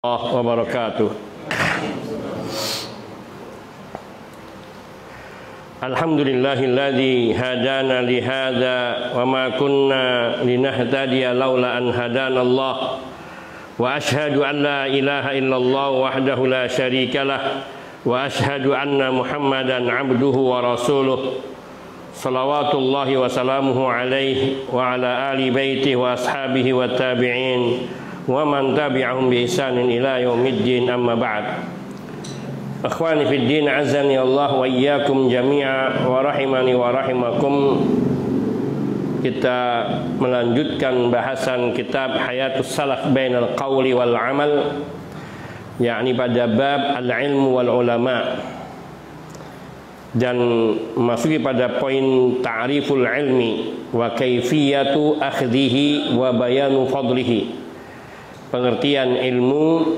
Wabarakatuh. Alhamdulillahilladzi hadana li hadza wa ma kunna linahtadiya laula an hadanallah wa ashhadu an la ilaha illallah wahdahu la syarikalah wa ashhadu anna Muhammadan abduhu wa rasuluh salawatullahi wa salamuhu alaihi wa ala ali baitihi wa ashabihi wa tabi'in wa man tabi'ahum bi ihsanin ila yaumiddin, amma ba'd. Akhwani fid din, azani Allah wa iyyakum jami'a wa rahimani wa rahimakum. Kita melanjutkan bahasan kitab Hayatus Salaf Bainal Qawli wal Amal, yakni pada bab al-ilmu wal ulama, dan masuki pada poin ta'riful ilmi wa kaifiyatu akhdhihi wa bayanu fadlihi. Pengertian ilmu,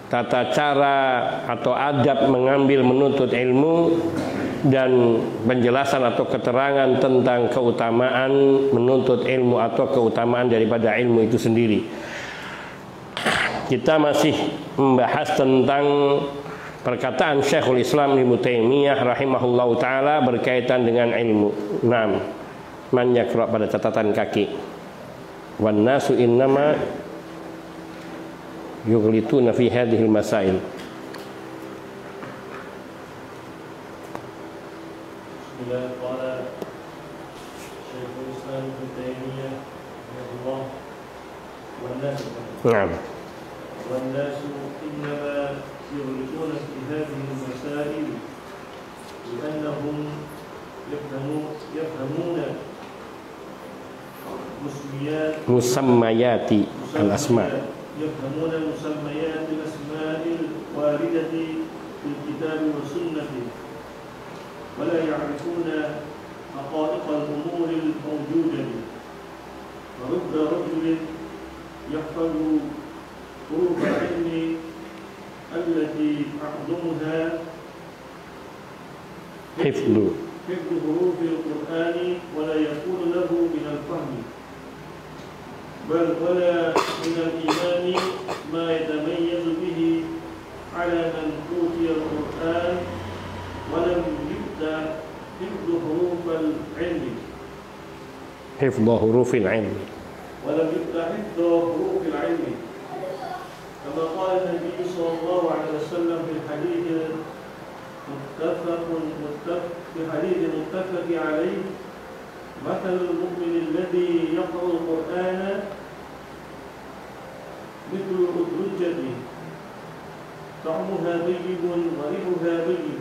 tata cara atau adab mengambil menuntut ilmu, dan penjelasan atau keterangan tentang keutamaan menuntut ilmu atau keutamaan daripada ilmu itu sendiri. Kita masih membahas tentang perkataan Syekhul Islam Ibnu Taimiyah rahimahullahu taala berkaitan dengan ilmu. Naam, man yaqra pada catatan kaki. Wan nasu innama yughlituna fi hadhil masail. Bismillah, qala Syekhul Islam Ibnu Taimiyah rahimahullah, wan nasu innama yughlituna fi hadhil masail li'annahum yafhamuna musammayati al-asma'. يفهمون مسميات الأسماء الواردة في الكتاب والسنة ولا يعرفون حقائق الأمور الموجودة. ورب رجل يحفظ حروف العلم التي أعظمها حفظ حروف القرآن ولا يكون له من الفهم بل ولا من الإيمان ما يتميز به على من أوتي القرآن ولم يبدأ حفظ حروف العلم ولم يبدأ حفظ حروف العلم كما قال النبي صلى الله عليه وسلم في الحديث متفق عليه: مثل المؤمن الذي يقرأ القرآن مثل الأدرجة طعمها طيب وريحها طيب،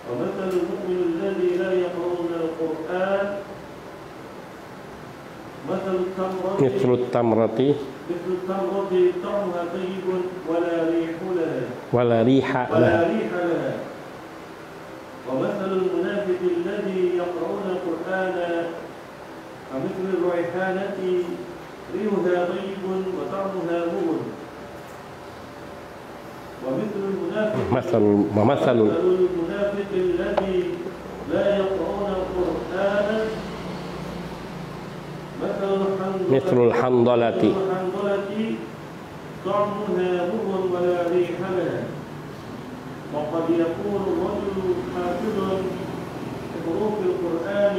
ومثل المؤمن الذي لا يقرأ القرآن مثل التمرة طعمها طيب ولا ريح لها، ومثل المنافق الذي يقرؤون القرآن كمثل الريحانة ريحها طيب وطعمها مر، ومثل المنافق الذي لا يقرؤون القرآن مثل الحنظلة طعمها مر ولا ريح لها. وقد يكون الرجل حافظا لحروف القرآن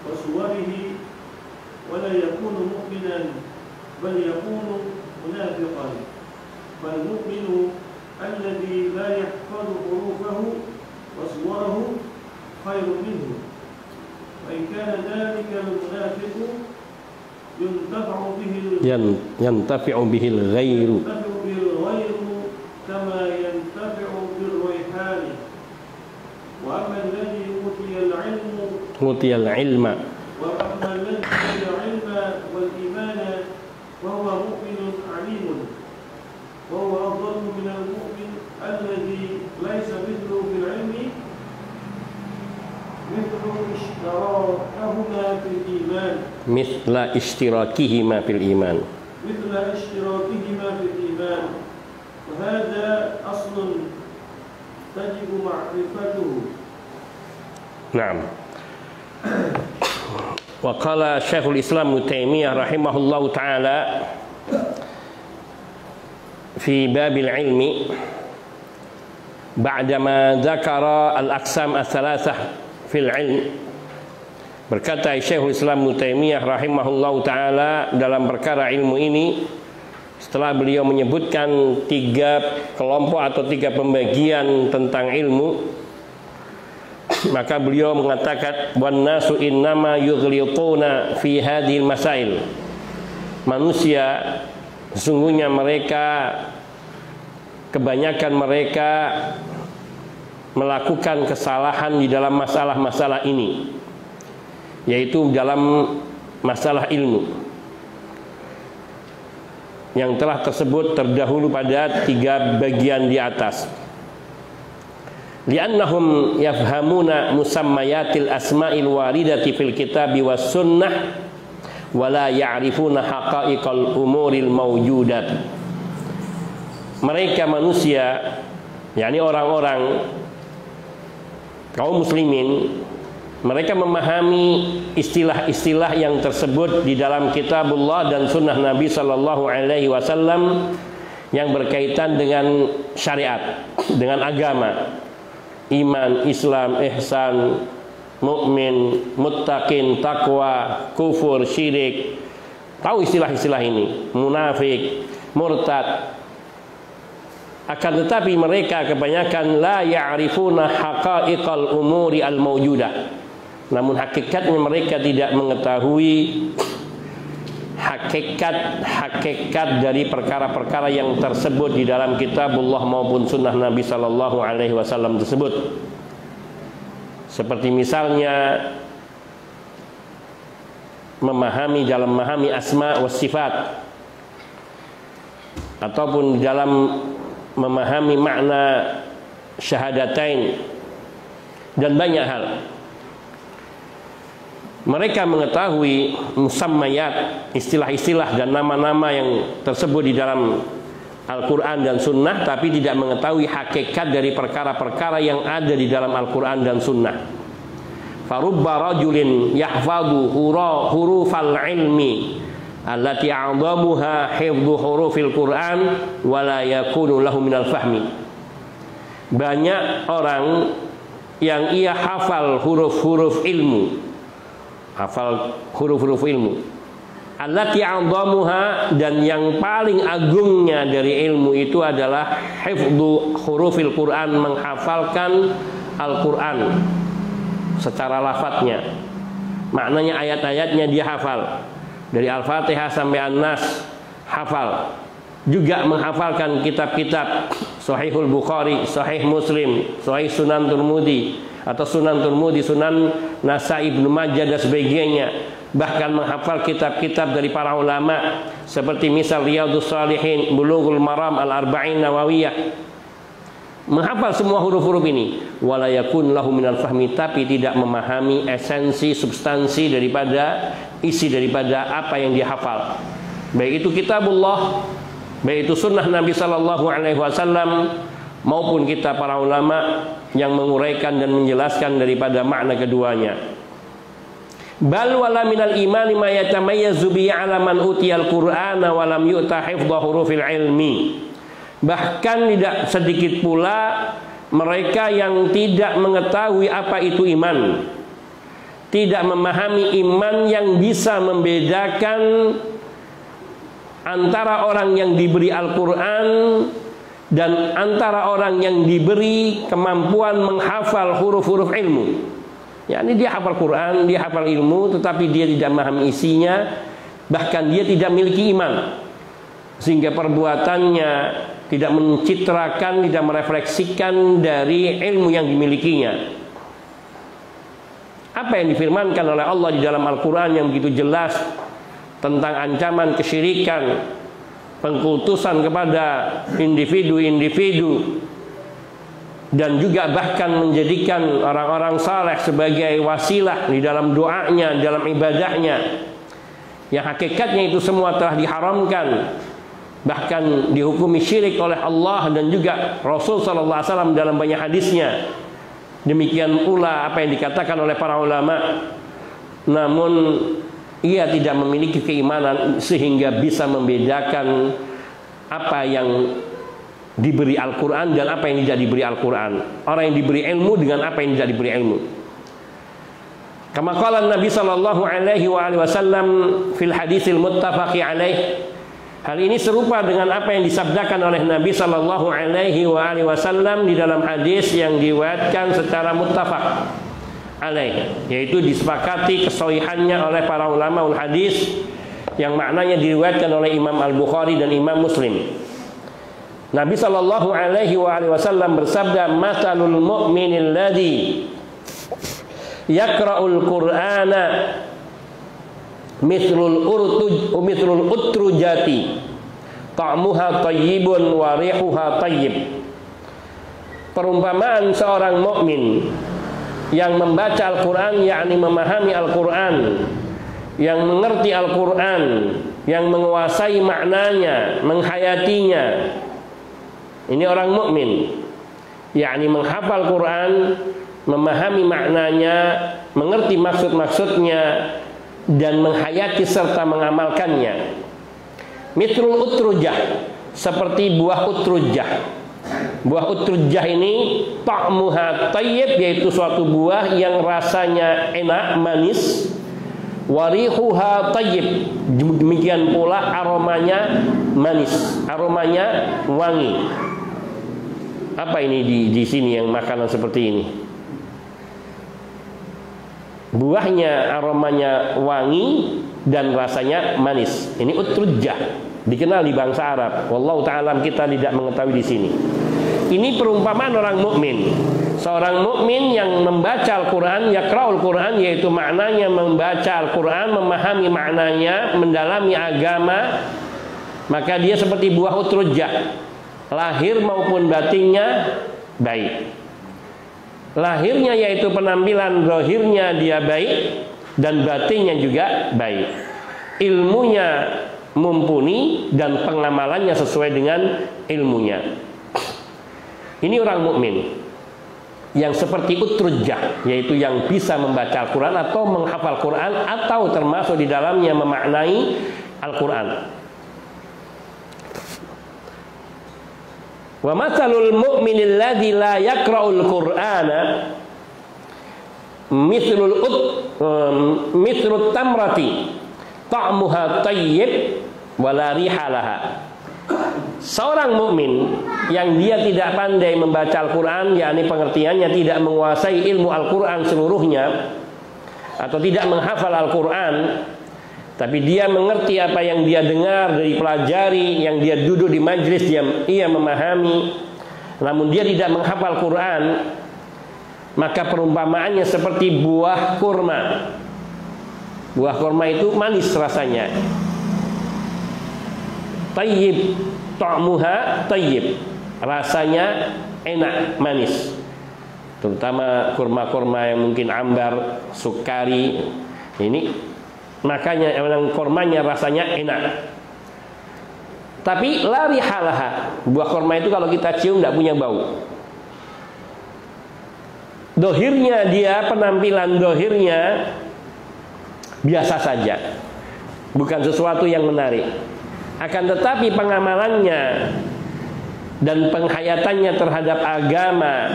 وسوره ولا يكون مؤمنا بل يكون منافقا، فالمؤمن الذي لا يحفظ حروفه وسوره خير منه، وإن كان ذلك المنافق ينتفع به الغير كما ينتفع بالريحان. وأما الذي أوتي العلم والإيمان وهو مؤمن عليم، وهو أفضل من المؤمن الذي ليس مثله في العلم مثل اشتراكهما في الإيمان. وهذا أصل تجب معرفته. نعم. Wa qala Syekhul Islam Ibnu Taimiyah rahimahullahu taala fi babil ilmi ba'dama dzakara al-aqsam ats-tsalatsah fil ilm. Berkata Syekhul Islam Ibnu Taimiyah rahimahullahu taala dalam perkara ilmu ini, setelah beliau menyebutkan 3 kelompok atau 3 pembagian tentang ilmu, maka beliau mengatakan wan nasu innama yughlituna fi hadhil masail. Manusia sesungguhnya kebanyakan mereka melakukan kesalahan di dalam masalah-masalah ini, yaitu dalam masalah ilmu yang telah tersebut terdahulu pada 3 bagian di atas. Li'annahum yafhamuna musammayatil asma'il waridati fil kitabi was sunnah wa la ya'rifuna haqa'iqal umuril mawjudat. Mereka manusia, yakni orang-orang kaum muslimin, mereka memahami istilah-istilah yang tersebut di dalam kitabullah dan sunnah Nabi Sallallahu Alaihi Wasallam yang berkaitan dengan syariat, dengan agama, iman, Islam, ihsan, mukmin, muttaqin, takwa, kufur, syirik. Tahu istilah-istilah ini, munafik, murtad. Akan tetapi mereka kebanyakan la ya'rifuna haqa'iqal umuri al-mawjudah. Namun hakikatnya mereka tidak mengetahui hakikat dari perkara-perkara yang tersebut di dalam kitabullah maupun sunnah Nabi Sallallahu Alaihi Wasallam tersebut. Seperti misalnya memahami asma wa sifat, ataupun dalam memahami makna syahadatain, dan banyak hal. Mereka mengetahui musammayat, istilah-istilah dan nama-nama yang tersebut di dalam Al-Quran dan Sunnah, tapi tidak mengetahui hakikat dari perkara-perkara yang ada di dalam Al-Quran dan Sunnah. Farubba rajulin yahfadhu hurufal ilmi allati a'dhamuha hifdhu hurufil Quran wa la yakunu lahu minal fahmi. Banyak orang yang ia hafal huruf-huruf ilmu, allati a'dhamuha, dan yang paling agungnya dari ilmu itu adalah hifdzu hurufil Quran, menghafalkan Al-Quran secara lafadznya, maknanya ayat-ayatnya dia hafal, dari Al-Fatihah sampai An-Nas hafal. Juga menghafalkan kitab-kitab Sahihul Bukhari, Sahih Muslim, Sahih Sunan Tirmidzi atau Sunan Tirmidzi, Sunan Nasai, Ibnu Majah dan sebagainya. Bahkan menghafal kitab-kitab dari para ulama seperti misal Riyadhus Shalihin, Bulughul Maram, Al-Arba'in Nawawiyah. Menghafal semua huruf-huruf ini, wala yakun lahu minal fahmi, tapi tidak memahami esensi, substansi daripada isi daripada apa yang dia hafal. Baik itu kitabullah, baik itu sunnah Nabi Sallallahu Alaihi Wasallam, maupun kitab para ulama yang menguraikan dan menjelaskan daripada makna keduanya. Bal wala minal imani ma yatamayyazu bi 'ala man utiyal Qur'ana wa lam yu'ta hifdha hurufil ilmi. Bahkan tidak sedikit pula mereka yang tidak mengetahui apa itu iman, tidak memahami iman yang bisa membedakan antara orang yang diberi Al-Quran dan antara orang yang diberi kemampuan menghafal huruf-huruf ilmu. Ya, ini dia hafal Quran, dia hafal ilmu, tetapi dia tidak memahami isinya, bahkan dia tidak memiliki iman, sehingga perbuatannya tidak mencitrakan, tidak merefleksikan dari ilmu yang dimilikinya. Apa yang difirmankan oleh Allah di dalam Al-Quran yang begitu jelas tentang ancaman kesyirikan, pengkultusan kepada individu-individu, dan juga bahkan menjadikan orang-orang saleh sebagai wasilah di dalam doanya, dalam ibadahnya, yang hakikatnya itu semua telah diharamkan, bahkan dihukumi syirik oleh Allah dan juga Rasul Sallallahu Alaihi Wasallam dalam banyak hadisnya. Demikian pula apa yang dikatakan oleh para ulama. Namun ia tidak memiliki keimanan sehingga bisa membedakan apa yang diberi Al-Quran dan apa yang tidak diberi Al-Quran. Orang yang diberi ilmu dengan apa yang tidak diberi ilmu. Kama qala Nabi sallallahu alaihi wasallam fil hadisil muttafaqi alaih. Hal ini serupa dengan apa yang disabdakan oleh Nabi sallallahu alaihi wasallam di dalam hadis yang diriwayatkan secara muttafaq alaih, yaitu disepakati kesahihannya oleh para ulama ul hadis, yang maknanya diriwayatkan oleh Imam Al-Bukhari dan Imam Muslim. Nabi sallallahu alaihi wasallam bersabda, "Matsalul mu'minil ladzi yaqra'ul Qur'ana mithlul utrujati ta'muha thayyibun wa rihuha thayyib." Perumpamaan seorang mukmin yang membaca Al-Quran, yakni memahami Al-Quran, yang mengerti Al-Quran, yang menguasai maknanya, menghayatinya. Ini orang mukmin, yakni menghafal Quran, memahami maknanya, mengerti maksud-maksudnya, dan menghayati serta mengamalkannya. Mithlul utrujah, seperti buah utrujah. Buah utrujah ini ta'muha thayyib, yaitu suatu buah yang rasanya enak, manis. Warihuha thayyib, demikian pula aromanya manis, aromanya wangi. Apa ini di sini yang makanan seperti ini? Buahnya aromanya wangi dan rasanya manis. Ini utrujah, dikenal di bangsa Arab. Wallahu ta'ala kita tidak mengetahui di sini. Ini perumpamaan orang mukmin. Seorang mukmin yang membaca Al-Quran, yaqra'ul Quran, yaitu maknanya membaca Al-Quran, memahami maknanya, mendalami agama, maka dia seperti buah utrujah, lahir maupun batinnya baik. Lahirnya yaitu penampilan zahirnya dia baik, dan batinnya juga baik. Ilmunya mumpuni dan pengamalannya sesuai dengan ilmunya. Ini orang mukmin yang seperti utrujah, yaitu yang bisa membaca Al-Quran atau menghafal Quran, atau termasuk di dalamnya memaknai Al-Quran. Wa matsalul mu'minil ladzi la yaqra'ul Qur'ana mithrut tamrati ta'muha thayyib wa la riha laha. Seorang mukmin yang dia tidak pandai membaca Al-Quran, yakni pengertiannya tidak menguasai ilmu Al-Quran seluruhnya, atau tidak menghafal Al-Quran, tapi dia mengerti apa yang dia dengar dari pelajari, yang dia duduk di majlis, ia memahami, namun dia tidak menghafal Quran, maka perumpamaannya seperti buah kurma. Buah kurma itu manis rasanya, tayyib, ta'muha tayyib, rasanya enak, manis. Terutama kurma-kurma yang mungkin ambar, sukari, ini makanya yang kurmanya rasanya enak. Tapi la rihalaha, buah kurma itu kalau kita cium tidak punya bau. Dohirnya dia, penampilan dohirnya biasa saja, bukan sesuatu yang menarik. Akan tetapi pengamalannya dan penghayatannya terhadap agama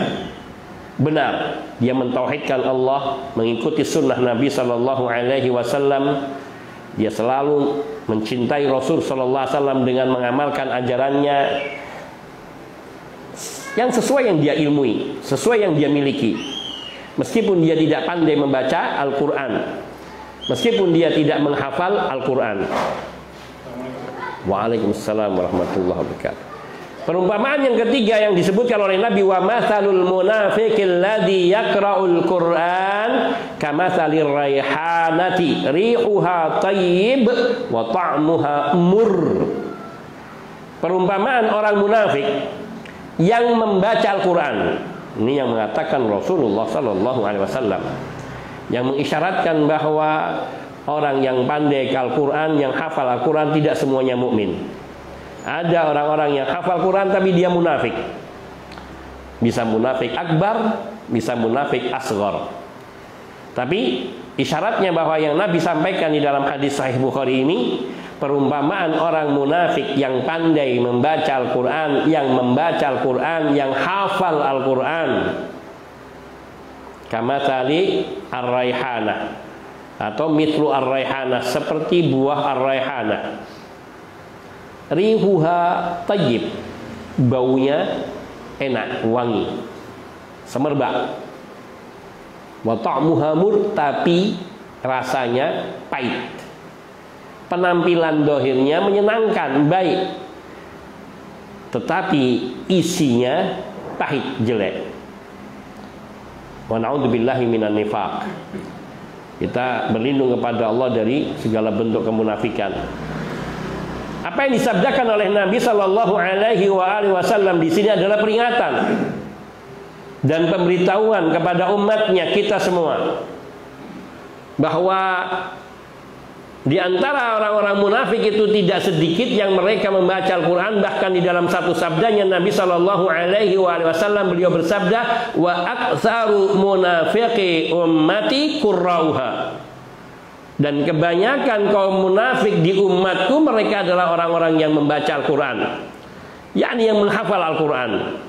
benar. Dia mentauhidkan Allah, mengikuti sunnah Nabi Sallallahu Alaihi Wasallam. Dia selalu mencintai Rasul Sallallahu Alaihi Wasallam dengan mengamalkan ajarannya yang sesuai yang dia ilmui, sesuai yang dia miliki. Meskipun dia tidak pandai membaca Al-Quran, meskipun dia tidak menghafal Al-Quran. Waalaikumsalam warahmatullahi wabarakatuh. Perumpamaan yang ketiga yang disebutkan oleh Nabi, wa matsalul munafiqil ladzi yaqra'ul Qur'an kamatsalir raihanati rihuha thayyib wa ta'muha mur. Perumpamaan orang munafik yang membaca Al-Quran, ini yang mengatakan Rasulullah sallallahu alaihi wasallam, yang mengisyaratkan bahwa orang yang pandai Al-Quran, yang hafal Al-Quran, tidak semuanya mukmin. Ada orang-orang yang hafal Quran tapi dia munafik. Bisa munafik akbar, bisa munafik asghar. Tapi isyaratnya bahwa yang Nabi sampaikan di dalam hadis Sahih Bukhari ini, perumpamaan orang munafik yang pandai membaca Al-Quran, yang membaca Al-Quran, yang hafal Al-Quran. Kamathali ar-raihana, atau mithlu ar-raihana, seperti buah ar-raihana. Rihuha tayyib, baunya enak, wangi, semerbak. Wa ta'muha mur, tapi rasanya pahit. Penampilan dohirnya menyenangkan, baik, tetapi isinya pahit, jelek. Wa na'udzubillahi minan nifaq. Kita berlindung kepada Allah dari segala bentuk kemunafikan. Apa yang disabdakan oleh Nabi Sallallahu Alaihi Wasallam di sini adalah peringatan dan pemberitahuan kepada umatnya, kita semua, bahwa di antara orang-orang munafik itu tidak sedikit yang mereka membaca Al-Quran. Bahkan di dalam satu sabdanya Nabi Sallallahu Alaihi Wasallam, beliau bersabda, wa aktsaru munafiqi ummati qurrauha. Dan kebanyakan kaum munafik di umatku, mereka adalah orang-orang yang membaca Al-Quran, yakni yang menghafal Al-Quran,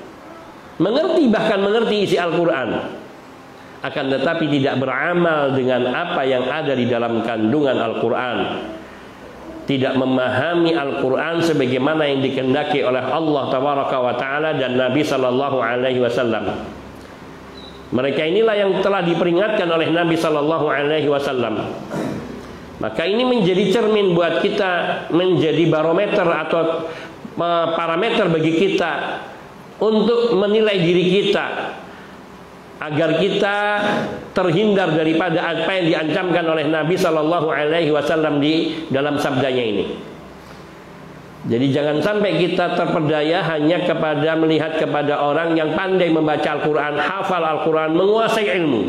mengerti, bahkan mengerti isi Al-Quran, akan tetapi tidak beramal dengan apa yang ada di dalam kandungan Al-Quran, tidak memahami Al-Quran sebagaimana yang dikehendaki oleh Allah Tabaraka wa Ta'ala dan Nabi Sallallahu Alaihi Wasallam. Mereka inilah yang telah diperingatkan oleh Nabi Sallallahu Alaihi Wasallam. Maka ini menjadi cermin buat kita, menjadi barometer atau parameter bagi kita untuk menilai diri kita, agar kita terhindar daripada apa yang diancamkan oleh Nabi Sallallahu Alaihi Wasallam di dalam sabdanya ini. Jadi jangan sampai kita terpedaya hanya kepada melihat kepada orang yang pandai membaca Al-Quran, hafal Al-Quran, menguasai ilmu.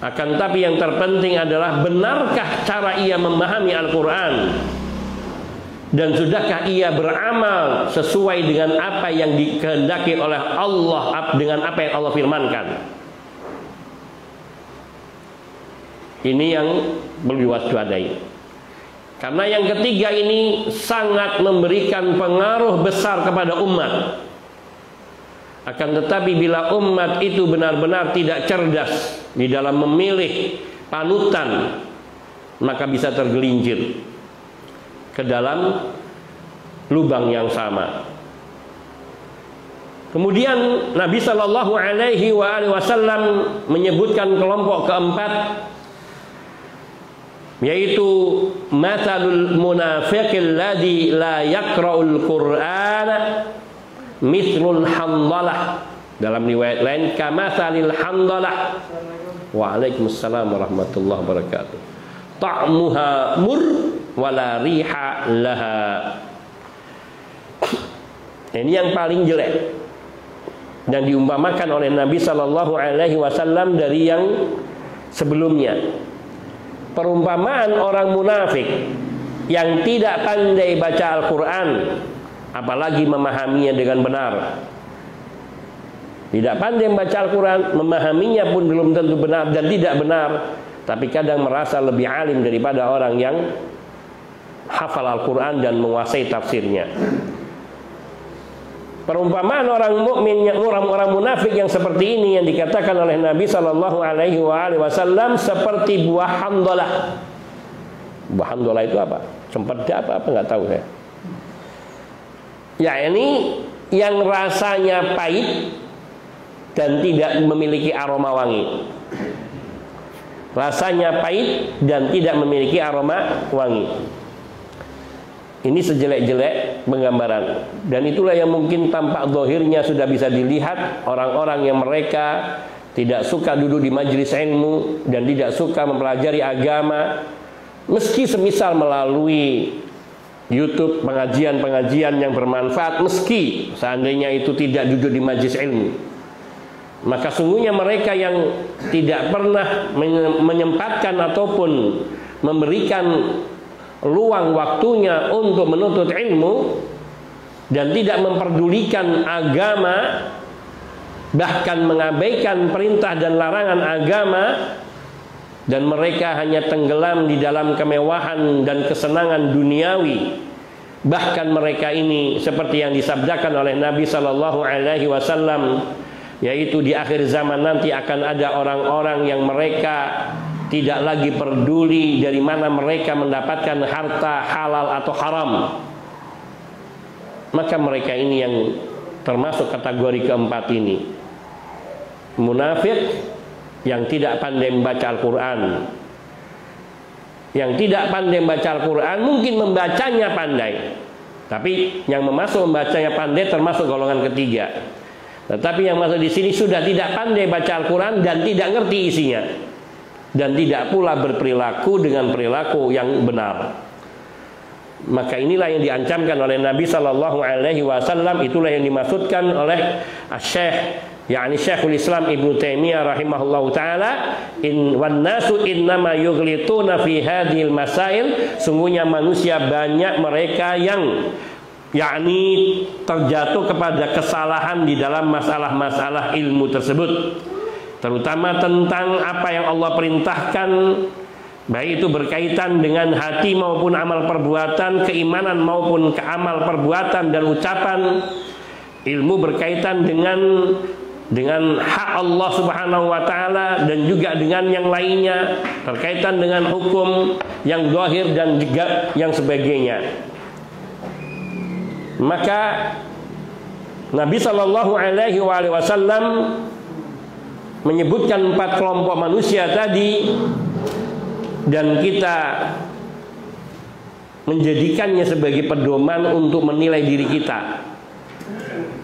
Akan tapi yang terpenting adalah, benarkah cara ia memahami Al-Quran, dan sudahkah ia beramal sesuai dengan apa yang dikehendaki oleh Allah, dengan apa yang Allah firmankan. Ini yang perlu diwaspadai. Karena yang ketiga ini sangat memberikan pengaruh besar kepada umat. Akan tetapi bila umat itu benar-benar tidak cerdas di dalam memilih panutan, maka bisa tergelincir ke dalam lubang yang sama. Kemudian Nabi Sallallahu Alaihi Wasallam menyebutkan kelompok keempat, yaitu mathalul munafiqil ladzi la yaqra'ul Qur'ana mithlul handalah. Dalam riwayat lain, kamathalil handalah. Waalaikumsalam warahmatullahi wabarakatuh. Ta'muha mur wala riha laha. Ini yang paling jelek dan diumpamakan oleh Nabi Sallallahu Alaihi Wasallam dari yang sebelumnya. Perumpamaan orang munafik yang tidak pandai baca Al-Quran, apalagi memahaminya dengan benar. Tidak pandai membaca Al-Quran, memahaminya pun belum tentu benar dan tidak benar, tapi kadang merasa lebih alim daripada orang yang hafal Al-Quran dan menguasai tafsirnya. Perumpamaan orang mukmin, orang munafik yang seperti ini yang dikatakan oleh Nabi Sallallahu Alaihi Wasallam seperti buah handalah. Buah handalah itu apa? Cempedak apa nggak tahu saya. Ya, ini yang rasanya pahit dan tidak memiliki aroma wangi. Rasanya pahit dan tidak memiliki aroma wangi. Ini sejelek-jelek penggambaran. Dan itulah yang mungkin tampak zahirnya sudah bisa dilihat orang-orang yang mereka tidak suka duduk di majelis ilmu dan tidak suka mempelajari agama, meski semisal melalui YouTube pengajian-pengajian yang bermanfaat, meski seandainya itu tidak duduk di majelis ilmu. Maka sungguhnya mereka yang tidak pernah menyempatkan ataupun memberikan luang waktunya untuk menuntut ilmu dan tidak memperdulikan agama, bahkan mengabaikan perintah dan larangan agama, dan mereka hanya tenggelam di dalam kemewahan dan kesenangan duniawi. Bahkan mereka ini seperti yang disabdakan oleh Nabi Shallallahu Alaihi Wasallam, yaitu di akhir zaman nanti akan ada orang-orang yang mereka tidak lagi peduli dari mana mereka mendapatkan harta halal atau haram. Maka mereka ini yang termasuk kategori keempat ini, munafik yang tidak pandai membaca Al-Quran. Yang tidak pandai membaca Al-Quran mungkin membacanya pandai, tapi yang masuk membacanya pandai termasuk golongan ketiga. Tetapi yang masuk di sini sudah tidak pandai baca Al-Quran dan tidak ngerti isinya, dan tidak pula berperilaku dengan perilaku yang benar. Maka inilah yang diancamkan oleh Nabi Sallallahu Alaihi Wasallam. Itulah yang dimaksudkan oleh Syekh, yakni Syekhul Islam Ibnu Taimiyah rahimahullahu taala, wan nasu innama yughlituna fi hadhil masail. Sungguhnya manusia banyak mereka yang yakni terjatuh kepada kesalahan di dalam masalah-masalah ilmu tersebut, terutama tentang apa yang Allah perintahkan, baik itu berkaitan dengan hati maupun amal perbuatan, keimanan maupun amal perbuatan dan ucapan. Ilmu berkaitan dengan hak Allah Subhanahu wa taala dan juga dengan yang lainnya, berkaitan dengan hukum yang zahir dan juga yang sebagainya. Maka Nabi Shallallahu Alaihi Wasallam menyebutkan 4 kelompok manusia tadi, dan kita menjadikannya sebagai pedoman untuk menilai diri kita.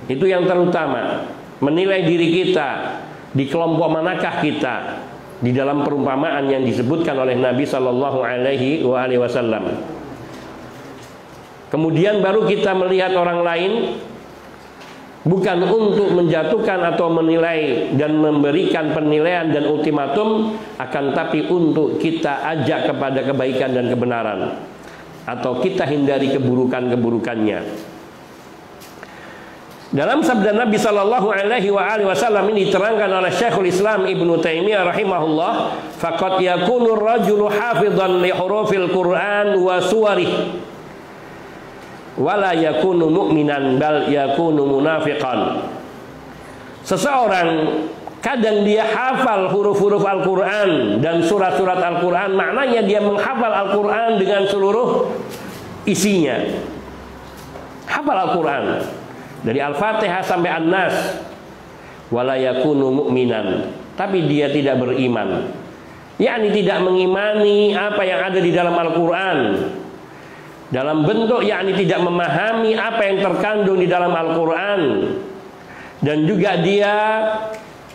Itu yang terutama, menilai diri kita di kelompok manakah kita di dalam perumpamaan yang disebutkan oleh Nabi Shallallahu Alaihi Wasallam. Kemudian baru kita melihat orang lain, bukan untuk menjatuhkan atau menilai dan memberikan penilaian dan ultimatum, akan tapi untuk kita ajak kepada kebaikan dan kebenaran, atau kita hindari keburukan-keburukannya. Dalam sabda Nabi Sallallahu Alaihi Wasallam ini diterangkan oleh Syekhul Islam Ibnu Taimiyah rahimahullah, faqad yakunu rajulu hafidhan li hurufil Quran wa suwarih wala yakunu mu'minan bal yakunu munafiqan. Seseorang kadang dia hafal huruf-huruf Al-Quran dan surat-surat Al-Quran, maknanya dia menghafal Al-Quran dengan seluruh isinya, hafal Al-Quran dari Al-Fatihah sampai An-Nas, wala yakunu mu'minan, tapi dia tidak beriman, yakni tidak mengimani apa yang ada di dalam Al-Quran, dalam bentuk yakni tidak memahami apa yang terkandung di dalam Al-Quran, dan juga dia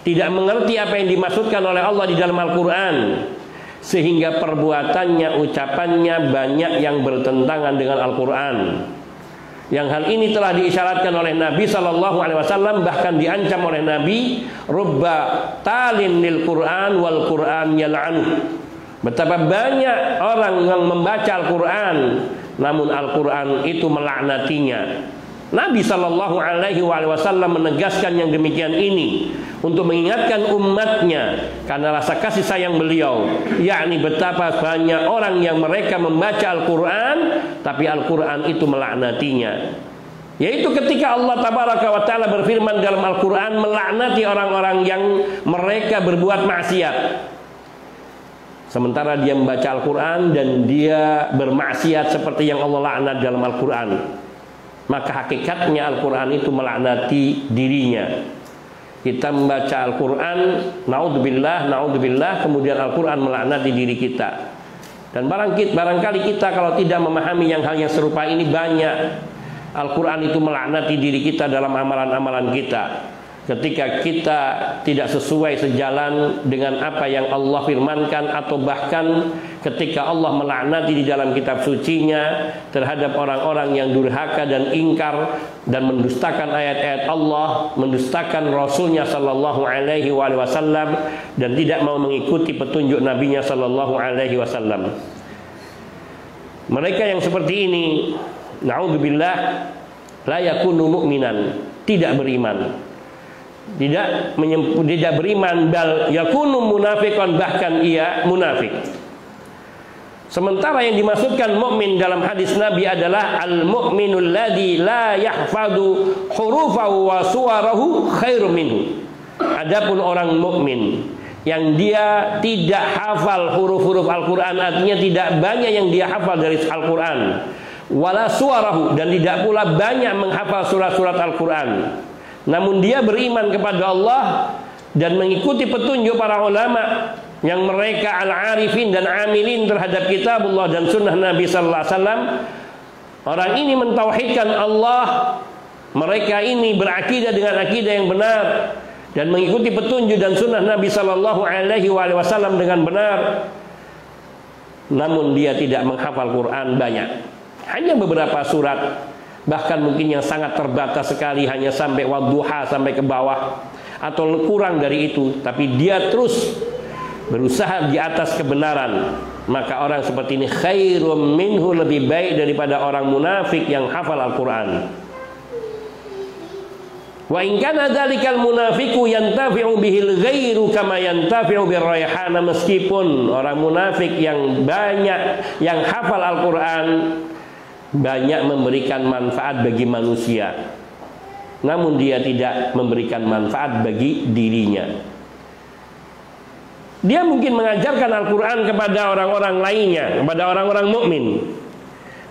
tidak mengerti apa yang dimaksudkan oleh Allah di dalam Al-Quran, sehingga perbuatannya, ucapannya banyak yang bertentangan dengan Al-Quran. Yang hal ini telah diisyaratkan oleh Nabi Sallallahu Alaihi Wasallam, bahkan diancam oleh Nabi, rubba talin lil Quran wal Quran yal'an. Betapa banyak orang yang membaca Al-Quran, namun Al-Quran itu melaknatinya. Nabi Shallallahu Alaihi Wasallam menegaskan yang demikian ini untuk mengingatkan umatnya karena rasa kasih sayang beliau, yakni betapa banyak orang yang mereka membaca Al-Quran, tapi Al-Quran itu melaknatinya. Yaitu ketika Allah Tabaraka wa Ta'ala berfirman dalam Al-Quran, melaknati orang-orang yang mereka berbuat maksiat, sementara dia membaca Al-Quran dan dia bermaksiat seperti yang Allah laknat dalam Al-Quran. Maka hakikatnya Al-Quran itu melaknati dirinya. Kita membaca Al-Quran, naudzubillah, kemudian Al-Quran melaknati diri kita. Dan barangkali kita kalau tidak memahami hal yang serupa ini, banyak Al-Quran itu melaknati diri kita dalam amalan-amalan kita. Ketika kita tidak sesuai sejalan dengan apa yang Allah firmankan, atau bahkan ketika Allah melaknati di dalam kitab sucinya terhadap orang-orang yang durhaka dan ingkar dan mendustakan ayat-ayat Allah, mendustakan Rasulnya Sallallahu Alaihi Wasallam, dan tidak mau mengikuti petunjuk Nabinya Sallallahu Alaihi Wasallam. Mereka yang seperti ini, naudzubillah, la yakunu mu'minan, tidak beriman. tidak beriman, bal yakunu munafiqan, bahkan ia munafik. Sementara yang dimaksudkan mukmin dalam hadis Nabi adalah al-mu'minul ladzi la yahfadu hurufahu wa suwarahu khairum minhu. Adapun orang mukmin yang dia tidak hafal huruf-huruf Al-Quran, artinya tidak banyak yang dia hafal dari Al-Quran, wala suwarahu, dan tidak pula banyak menghafal surat-surat Al-Quran, namun dia beriman kepada Allah dan mengikuti petunjuk para ulama yang mereka al-arifin dan amilin terhadap kitabullah dan sunnah Nabi sallallahu alaihi wasallam. Orang ini mentauhidkan Allah, mereka ini berakidah dengan akidah yang benar dan mengikuti petunjuk dan sunnah Nabi sallallahu alaihi wasallam dengan benar. Namun dia tidak menghafal Quran banyak, hanya beberapa surat, bahkan mungkin yang sangat terbatas sekali, hanya sampai wadduha, sampai ke bawah atau kurang dari itu. Tapi dia terus berusaha di atas kebenaran. Maka orang seperti ini khairum minhu, lebih baik daripada orang munafik yang hafal Al-Quran. Wa in kana dzalikal munafiqu yantafi'u bihil ghairu kama yantafi'u birrayhana, meskipun orang munafik yang banyak yang hafal Al-Quran banyak memberikan manfaat bagi manusia, namun dia tidak memberikan manfaat bagi dirinya. Dia mungkin mengajarkan Al-Quran kepada orang-orang lainnya, kepada orang-orang mukmin,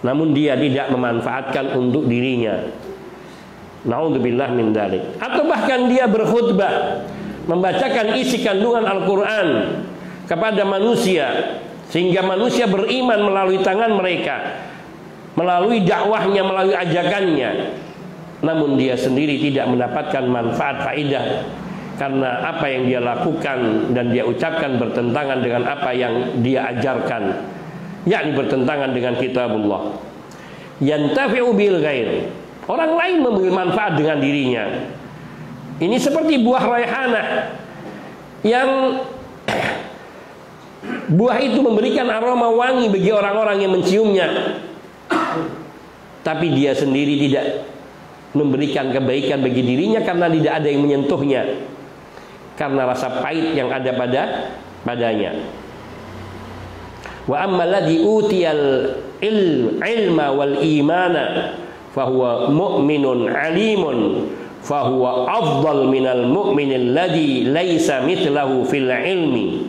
namun dia tidak memanfaatkan untuk dirinya. Na'udzubillah min dzalik. Atau bahkan dia berkhutbah, membacakan isi kandungan Al-Quran kepada manusia, sehingga manusia beriman melalui tangan mereka, melalui dakwahnya, melalui ajakannya, namun dia sendiri tidak mendapatkan manfaat faidah, karena apa yang dia lakukan dan dia ucapkan bertentangan dengan apa yang dia ajarkan, yakni bertentangan dengan kitabullah. Yantafi'u bil ghair, orang lain memberi manfaat dengan dirinya. Ini seperti buah raihanah yang buah itu memberikan aroma wangi bagi orang-orang yang menciumnya, tapi dia sendiri tidak memberikan kebaikan bagi dirinya karena tidak ada yang menyentuhnya, karena rasa pahit yang ada padanya. Wa amma alladhi utiyal ilma wal imana fahuwa mu'minun alimun fahuwa afdal minal mu'minil ladzi laisa mithlahu fil ilmi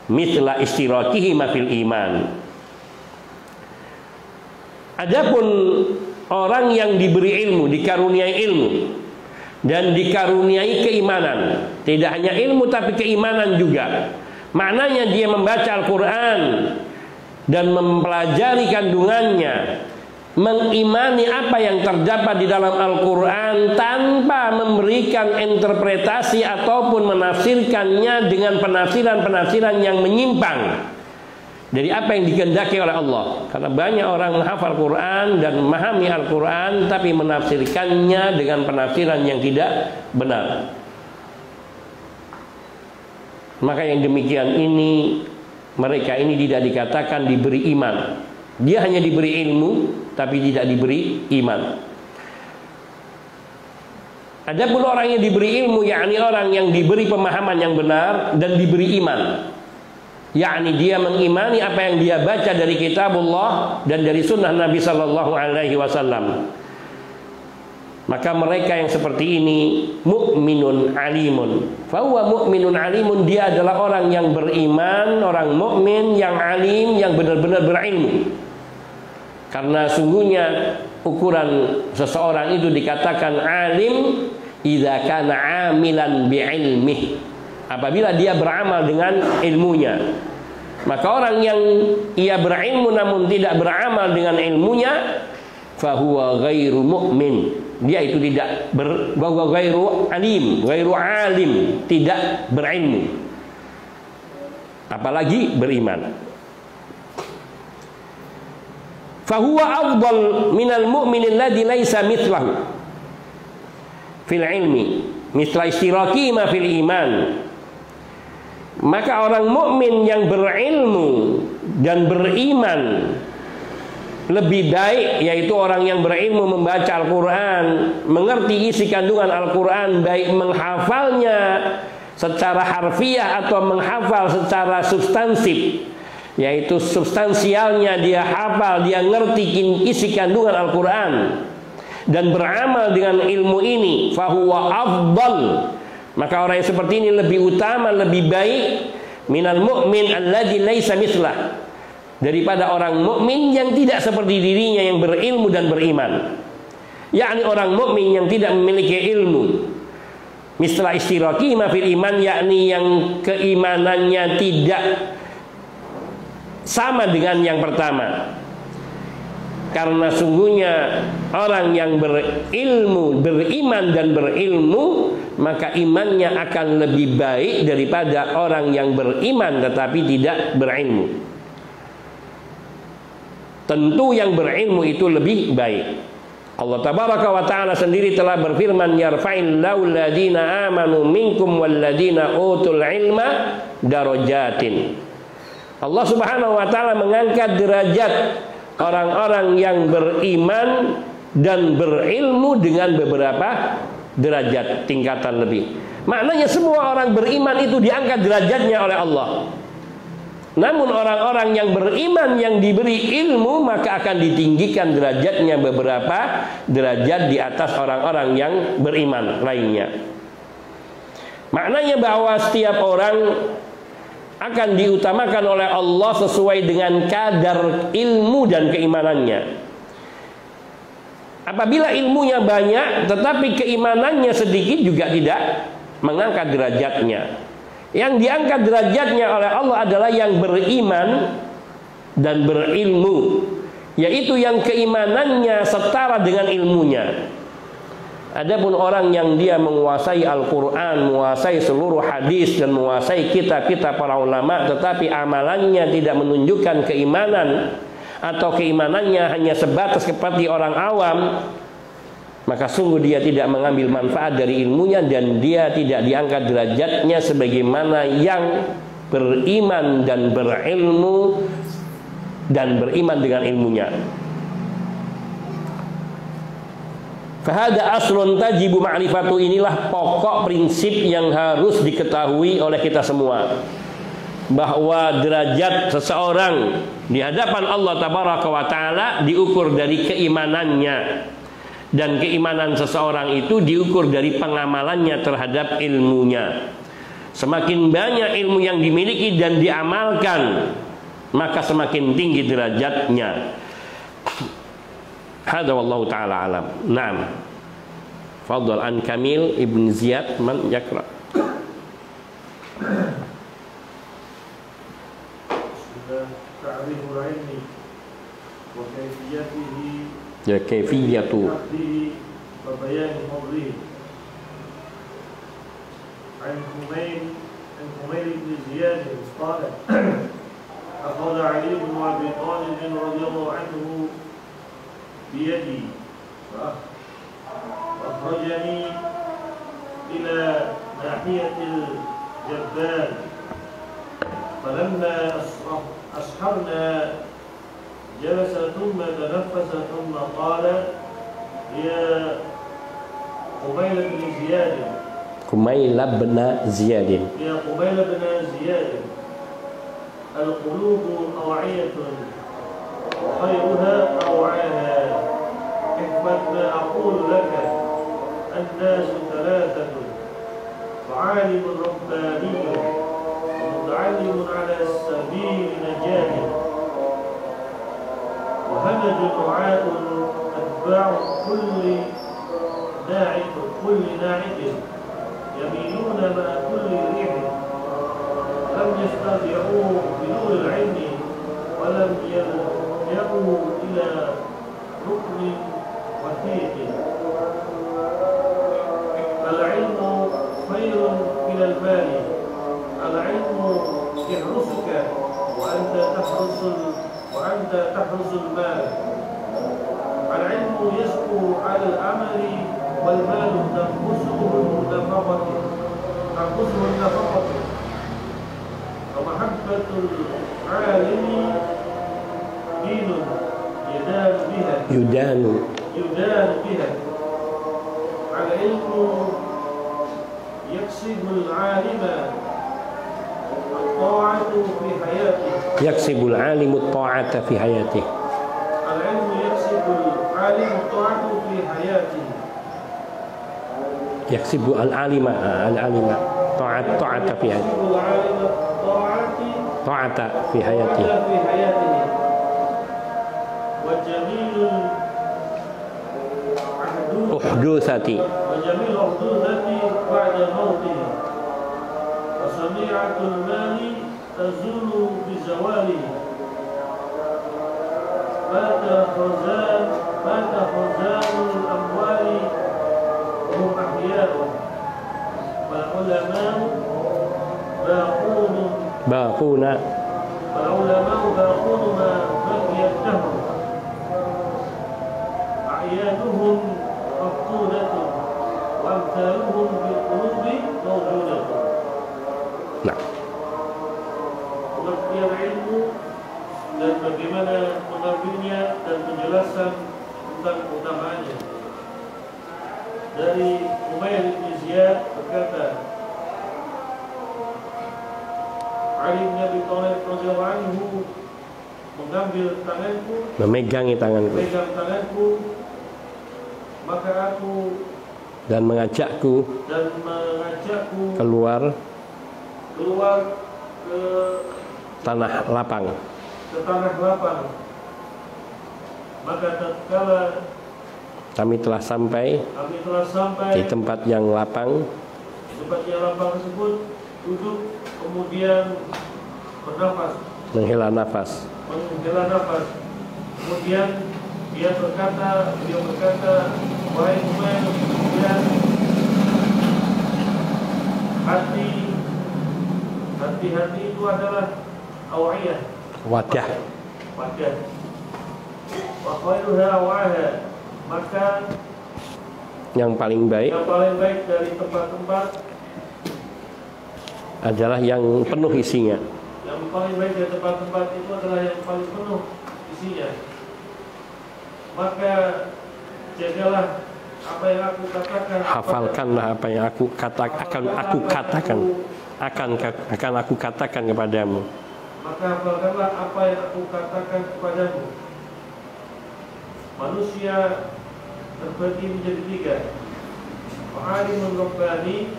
mithla istirakihi ma fil iman. Adapun orang yang diberi ilmu, dikaruniai ilmu dan dikaruniai keimanan, tidak hanya ilmu tapi keimanan juga. Maknanya dia membaca Al-Quran dan mempelajari kandungannya, mengimani apa yang terdapat di dalam Al-Quran tanpa memberikan interpretasi ataupun menafsirkannya dengan penafsiran-penafsiran yang menyimpang dari apa yang dikehendaki oleh Allah. Karena banyak orang menghafal Quran dan memahami Al-Quran tapi menafsirkannya dengan penafsiran yang tidak benar. Maka yang demikian ini, mereka ini tidak dikatakan diberi iman. Dia hanya diberi ilmu tapi tidak diberi iman. Adapun orang yang diberi ilmu, yakni orang yang diberi pemahaman yang benar dan diberi iman, yakni dia mengimani apa yang dia baca dari kitabullah dan dari sunnah Nabi sallallahu alaihi wasallam, maka mereka yang seperti ini mukminun alimun. Fahuwa mukminun alimun, dia adalah orang yang beriman, orang mukmin yang alim, yang benar-benar berilmu. Karena sungguhnya ukuran seseorang itu dikatakan alim idza kana amilan bi'ilmih, apabila dia beramal dengan ilmunya. Maka orang yang ia berilmu namun tidak beramal dengan ilmunya, fahuwa ghairu mu'min, dia itu tidak ghairu alim, ghairu alim, tidak berilmu apalagi beriman. Fahuwa afdal minal mu'minil ladzi laisa mithlahu fil ilmi mithla istiraki ma fil iman. Maka orang mukmin yang berilmu dan beriman lebih baik, yaitu orang yang berilmu membaca Al-Quran, mengerti isi kandungan Al-Quran, baik menghafalnya secara harfiah atau menghafal secara substansif, yaitu substansialnya dia hafal, dia ngerti isi kandungan Al-Quran dan beramal dengan ilmu ini, fahuwa afdal, maka orang yang seperti ini lebih utama, lebih baik minal mu'min alladzi laisa mislah, daripada orang mukmin yang tidak seperti dirinya yang berilmu dan beriman. Yakni orang mukmin yang tidak memiliki ilmu, mislah istiraki ma fil iman, yakni yang keimanannya tidak sama dengan yang pertama. Karena sungguhnya orang yang berilmu, beriman dan berilmu, maka imannya akan lebih baik daripada orang yang beriman tetapi tidak berilmu. Tentu yang berilmu itu lebih baik. Allah tabaraka wa ta'ala sendiri telah berfirman, yarfa'illahu alladhina amanu minkum walladhina utul ilma darajatin. Allah subhanahu wa ta'ala mengangkat derajat orang-orang yang beriman dan berilmu dengan beberapa derajat, tingkatan lebih. Maknanya semua orang beriman itu diangkat derajatnya oleh Allah. Namun orang-orang yang beriman yang diberi ilmu maka akan ditinggikan derajatnya beberapa derajat di atas orang-orang yang beriman lainnya. Maknanya bahwa setiap orang akan diutamakan oleh Allah sesuai dengan kadar ilmu dan keimanannya. Apabila ilmunya banyak tetapi keimanannya sedikit juga tidak mengangkat derajatnya. Yang diangkat derajatnya oleh Allah adalah yang beriman dan berilmu, yaitu yang keimanannya setara dengan ilmunya. Adapun orang yang dia menguasai Al-Quran, menguasai seluruh hadis dan menguasai kitab-kitab para ulama, tetapi amalannya tidak menunjukkan keimanan atau keimanannya hanya sebatas seperti orang awam, maka sungguh dia tidak mengambil manfaat dari ilmunya dan dia tidak diangkat derajatnya sebagaimana yang beriman dan berilmu dan beriman dengan ilmunya. Fahada aslun tajibu ma'rifatu, inilah pokok prinsip yang harus diketahui oleh kita semua, bahwa derajat seseorang di hadapan Allah tabaraka wa ta'ala diukur dari keimanannya. Dan keimanan seseorang itu diukur dari pengamalannya terhadap ilmunya. Semakin banyak ilmu yang dimiliki dan diamalkan, maka semakin tinggi derajatnya. Hada wallahu ta'ala alam. Naam. Fadhal an Kamil ibn Ziyad man yakra. Ta'riful ilmi wa kayfiyatihi ya kaifiyatu wa bayan fadlihi. An Humayl ibn Ziyad qala akhadha Ali ibn Abi Talib radhiyallahu anhu biyadi fa akhrajani ila nahiyatil Jabbal falamma asharna جلس ثم تنفس ثم قال يا قميل بن زياد يا قميل بن زياد القلوب أوعية وخيرها أوعاها احفظ ما أقول لك الناس ثلاثة وعالم رباني ومتعلم على سبيل نجاة وهمج وعاء أتباع كل ناعق يميلون مع كل ريح لم يستطيعوا بنور العلم ولم يلجأوا إلى ركن وثيق. العلم خير من المال، العلم يحرسك وأنت تحرس المال. العلم يسكو على العمل والمال تنقصه النفقة ومحبة العالم دين ينال بها يدان بها. العلم يكسب العالم الطاعة في حياته. يكسب العالم الطاعة في حياته. العلم يكسب العالم الطاعة في حياته. يكسب العالم طاعة في حياته. يكسب العالم طاعة في حياته. وجميل أحدوثة بعد موته. وسميعة المال تزول بزواله. مات خزان الأموال وهم أحياء. والعلماء باقون ما بقي الدهر. أعيادهم مفقودة وأمثالهم في القلوب موجودة. Nah, pengertian ilmu dan bagaimana mengambilnya dan penjelasan tentang keutamaannya. Dari Umayyah bin Ziyad berkata, Ali bin Abi Thalib radhiyallahu anhu mengambil tanganku, memegang tanganku, maka aku dan mengajakku keluar ke tanah lapang. Maka tatkala kami telah sampai di tempat yang lapang tersebut, duduk, kemudian menghela nafas. Kemudian beliau berkata, wahai Umayyah, kemudian hati itu adalah awiyah, wadah. Wa khairuha wa'aha, maka yang paling baik dari tempat-tempat adalah yang penuh isinya. Yang paling baik dari tempat-tempat itu adalah yang paling penuh isinya. Maka jagalah apa yang aku katakan. Hafalkanlah apa yang akan aku katakan kepadamu. Maka hafalkanlah apa yang aku katakan kepadamu. Manusia terbagi menjadi tiga. Alim Rabbani,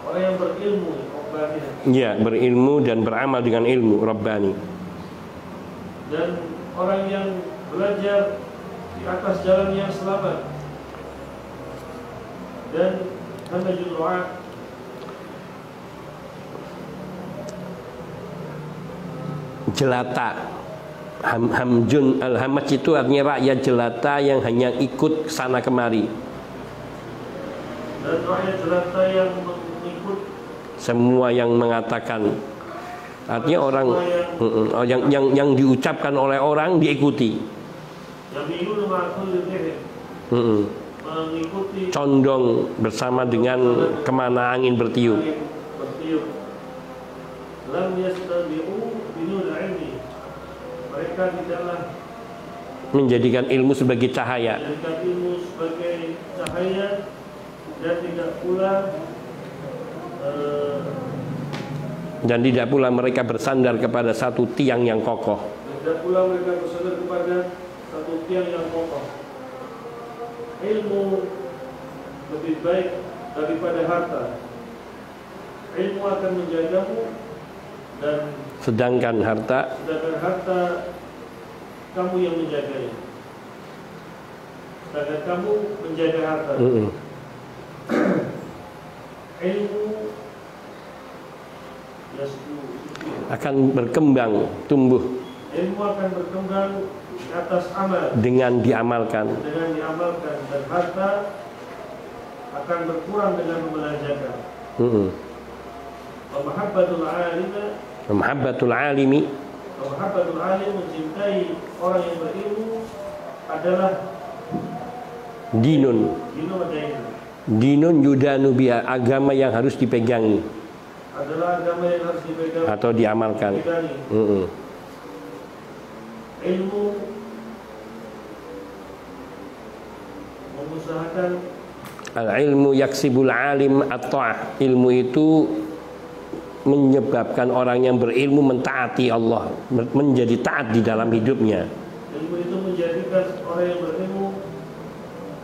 orang yang berilmu, Rabbani. Ya, berilmu dan beramal dengan ilmu Rabbani. Dan orang yang belajar di atas jalan yang selamat. Dan hamajul du'a, jelata. Hamjun al-hamaj itu artinya rakyat jelata yang hanya ikut sana kemari. Dan rakyat jelata yang mengikut semua yang mengatakan, artinya orang yang diucapkan oleh orang diikuti. Mengikuti, condong bersama dengan kemana angin bertiup. Mereka tidaklah menjadikan ilmu sebagai cahaya. Dan tidak pula mereka bersandar kepada satu tiang yang kokoh. Ilmu lebih baik daripada harta. Ilmu akan menjagamu, dan sedangkan harta kamu yang menjaganya. Sedangkan kamu menjaga harta. Ilmu akan berkembang, tumbuh. Ilmu akan berkembang di atas amal. Dengan diamalkan. Dan harta akan berkurang dengan membelanjakan. Mahabbatul alimi, mencintai orang yang berilmu adalah dinun yudanu biha, agama yang harus dipegangi. adalah agama yang harus dipegang atau diamalkan. Ilmu mengusahakan. Al-ilmu yaksibul alim at-ta'ah. Ilmu itu menyebabkan orang yang berilmu mentaati Allah, menjadi taat di dalam hidupnya. Ilmu itu menjadikan orang yang berilmu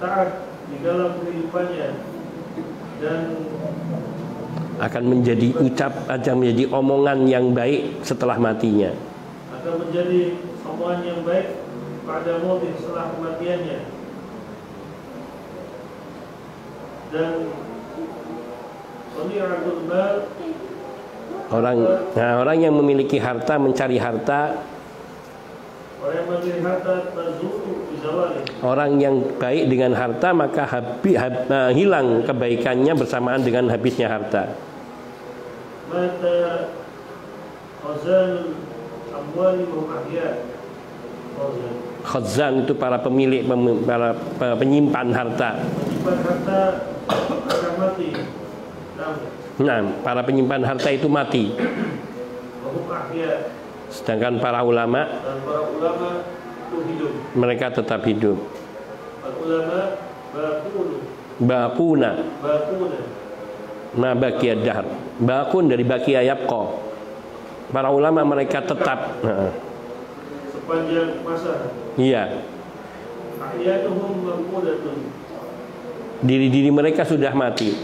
taat di dalam kehidupannya dan akan menjadi menjadi omongan yang baik setelah matinya. Akan menjadi omongan yang baik pada mobil setelah kematiannya. Dan orang yang memiliki harta, mencari harta, orang yang baik dengan harta, maka hilang kebaikannya bersamaan dengan habisnya harta. Khazan itu para pemilik, para penyimpan harta. Akan mati. Nah, para penyimpan harta itu mati. Sedangkan para ulama, itu hidup. Mereka tetap hidup. Ulama baquna. Ma baqiyad dahr. Baqun dari baqiya yabqa. Para ulama mereka tetap sepanjang masa. Iya. Diri-diri mereka sudah mati.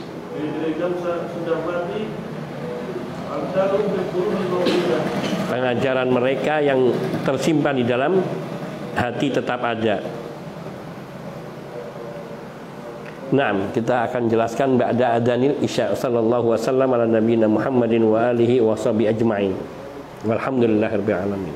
Pengajaran mereka yang tersimpan di dalam hati tetap ada. Nah, kita akan jelaskan ba'da adhanil isya. Sallallahu wasallam ala nabiyina Muhammadin wa alihi wa sahbihi ajma'in. Walhamdulillahirabbil alamin.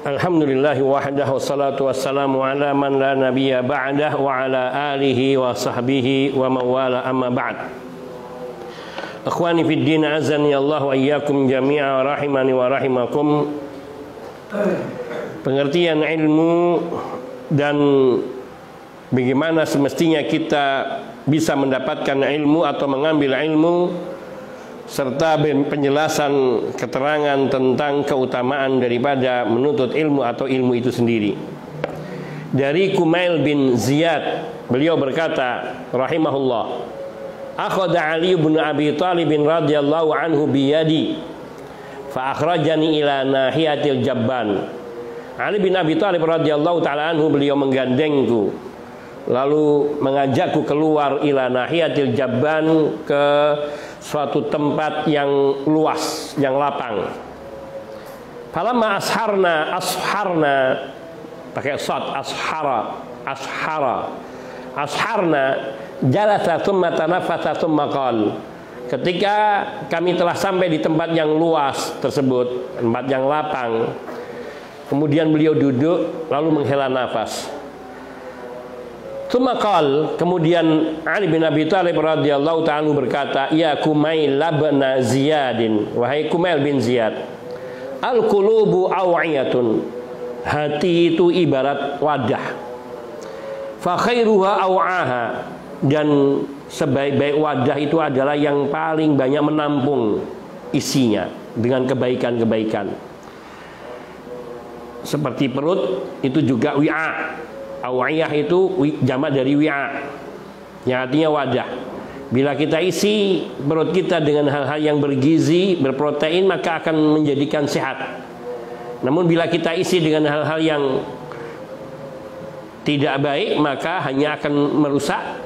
Alhamdulillahi wahdahu wassalatu wassalamu ala man la nabiyya ba'dah wa ala alihi wa sahbihi wa mawala amma ba'd. Akhwani fid din azani Allah wa iyyakum jami'a rahimani wa rahimakum. Pengertian ilmu dan bagaimana semestinya kita bisa mendapatkan ilmu atau mengambil ilmu, serta penjelasan keterangan tentang keutamaan daripada menuntut ilmu atau ilmu itu sendiri. Dari Kumail bin Ziyad, beliau berkata rahimahullah, akhadha Ali bin Abi Thalib radhiyallahu anhu biyadi fa akhrajani ila nahiyatil Jabban. Ali bin Abi Thalib radhiyallahu taala anhu, beliau menggandengku lalu mengajakku keluar ila nahiyatil Jabban, ke suatu tempat yang luas, yang lapang. Falamma asharna pakai shad, asharna jalasa thumma tanaffasa thumma qala. Ketika kami telah sampai di tempat yang luas tersebut, tempat yang lapang, kemudian beliau duduk lalu menghela nafas. Thumma qala, kemudian Ali bin Abi Thalib radhiyallahu ta'ala berkata, ya Kumail bin Ziyadin, wahai Kumail bin Ziyad, al-qulubu aw'iyatun, hati itu ibarat wadah, fa khairuha aw'aha, dan sebaik-baik wadah itu adalah yang paling banyak menampung isinya dengan kebaikan-kebaikan. Seperti perut itu juga wi'a. Aw'iyah itu jamak dari wi'a, yang artinya wadah. Bila kita isi perut kita dengan hal-hal yang bergizi, berprotein, maka akan menjadikan sehat. Namun bila kita isi dengan hal-hal yang tidak baik, maka hanya akan merusak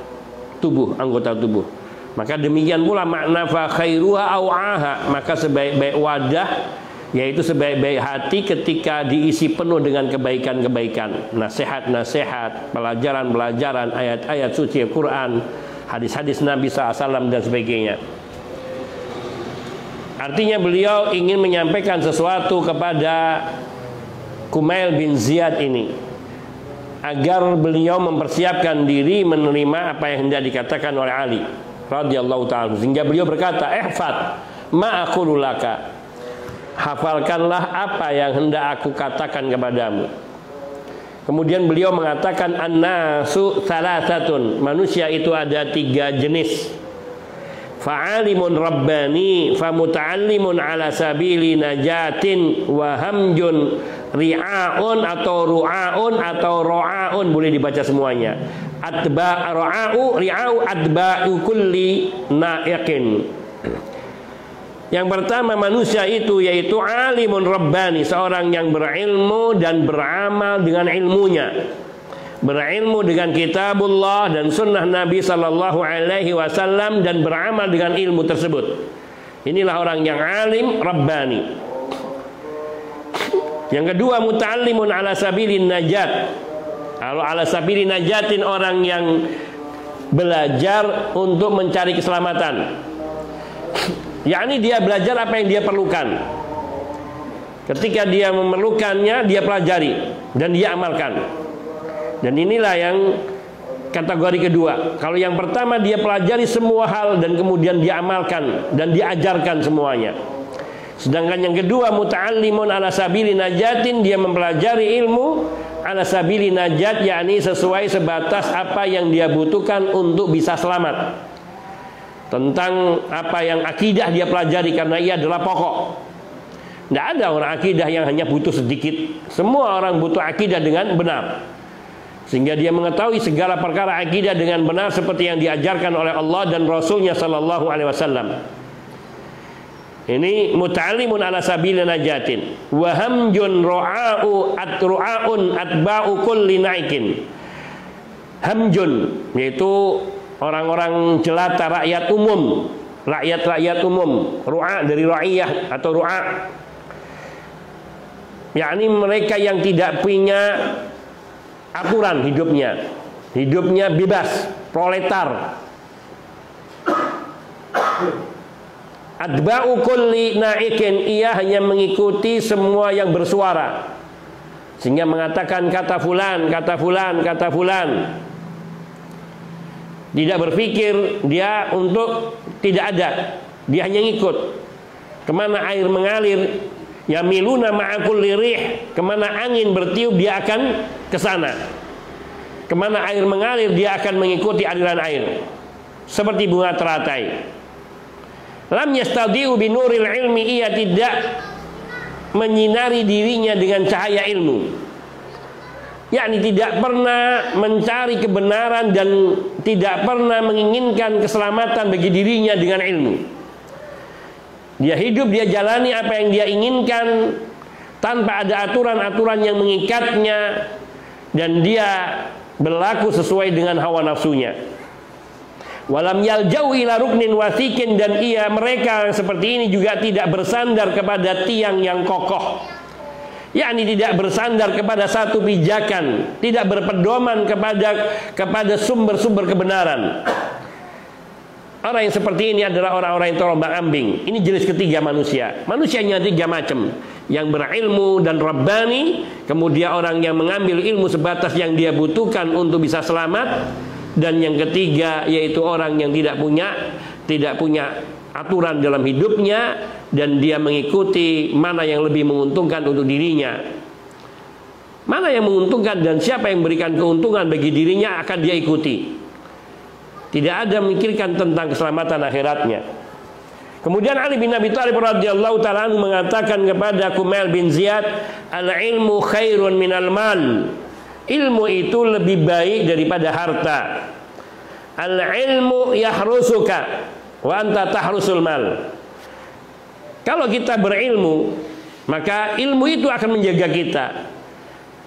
tubuh, anggota tubuh. Maka demikian pula makna fa khairuha aw'aha, maka sebaik-baik wadah, yaitu sebaik-baik hati ketika diisi penuh dengan kebaikan-kebaikan, nasihat-nasihat, pelajaran-pelajaran, ayat-ayat suci Al-Quran, hadis-hadis Nabi SAW dan sebagainya. Artinya beliau ingin menyampaikan sesuatu kepada Kumail bin Ziyad ini, agar beliau mempersiapkan diri menerima apa yang hendak dikatakan oleh Ali radhiyallahu ta'ala. Sehingga beliau berkata, ihfad ma aqulu laka, hafalkanlah apa yang hendak aku katakan kepadamu. Kemudian beliau mengatakan, an-nasu thalathatun, manusia itu ada 3 jenis. Fa'alimun rabbani, famuta'allimun ala sabili najatin, wa hamjun ri'aun atau ru'aun atau ro'aun, boleh dibaca semuanya. Ro'au ri'au adba'u kulli na'iqin. Yang pertama manusia itu yaitu alimun rabbani, seorang yang berilmu dan beramal dengan ilmunya, berilmu dengan kitabullah dan sunnah Nabi sallallahu alaihi wasallam, dan beramal dengan ilmu tersebut. Inilah orang yang alim rabbani. Yang kedua, muta'allimun ala sabilin najat. Kalau ala sabilin najatin, orang yang belajar untuk mencari keselamatan, yakni dia belajar apa yang dia perlukan. Ketika dia memerlukannya, dia pelajari dan dia amalkan. Dan inilah yang kategori kedua. Kalau yang pertama, dia pelajari semua hal dan kemudian dia amalkan dan diajarkan semuanya. Sedangkan yang kedua, muta'allimun ala sabili najatin, dia mempelajari ilmu ala sabili najat, yakni sesuai sebatas apa yang dia butuhkan untuk bisa selamat. Tentang apa yang akidah dia pelajari, karena ia adalah pokok. Tidak ada orang akidah yang hanya butuh sedikit. Semua orang butuh akidah dengan benar, sehingga dia mengetahui segala perkara akidah dengan benar seperti yang diajarkan oleh Allah dan Rasulnya sallallahu alaihi wasallam. Ini muta'allimun ala sabili najatin. Wa hamjun ru'aun atba'u kulli naikin. Hamjun yaitu orang-orang jelata, rakyat umum, rakyat-rakyat umum. Ru'a dari ra'iyah atau ru'a, yakni mereka yang tidak punya aturan hidupnya, hidupnya bebas, proletar. Adba'u kulli na'ikin, ia hanya mengikuti semua yang bersuara, sehingga mengatakan kata fulan, kata fulan, kata fulan. Tidak berpikir dia untuk tidak ada, dia hanya ngikut kemana air mengalir. Yamiluna ma'a kulli rih, kemana angin bertiup dia akan ke sana. Kemana air mengalir dia akan mengikuti aliran air, seperti bunga teratai. Lam yastadiu binuril ilmi, ia tidak menyinari dirinya dengan cahaya ilmu. yakni tidak pernah mencari kebenaran dan tidak pernah menginginkan keselamatan bagi dirinya dengan ilmu. Dia hidup, dia jalani apa yang dia inginkan tanpa ada aturan-aturan yang mengikatnya, dan dia berlaku sesuai dengan hawa nafsunya. Walam yaljau ila ruknin wasikin, dan mereka seperti ini juga tidak bersandar kepada tiang yang kokoh, yakni tidak bersandar kepada satu pijakan, tidak berpedoman kepada sumber-sumber kebenaran. Orang yang seperti ini adalah orang-orang yang terombang-ambing. Ini jenis ketiga manusia. Manusianya 3 macam. Yang berilmu dan rabbani, kemudian orang yang mengambil ilmu sebatas yang dia butuhkan untuk bisa selamat, dan yang ketiga yaitu orang yang tidak punya aturan dalam hidupnya, dan dia mengikuti mana yang lebih menguntungkan untuk dirinya. Mana yang menguntungkan dan siapa yang memberikan keuntungan bagi dirinya akan dia ikuti. Tidak ada memikirkan tentang keselamatan akhiratnya. Kemudian Ali bin Abi Thalib radhiyallahu ta'ala anhu mengatakan kepada Kumail bin Ziyad, al-ilmu khairun minal mal. Ilmu itu lebih baik daripada harta. Al-ilmu yahrusuka wa anta tahrusul mal. Kalau kita berilmu, maka ilmu itu akan menjaga kita.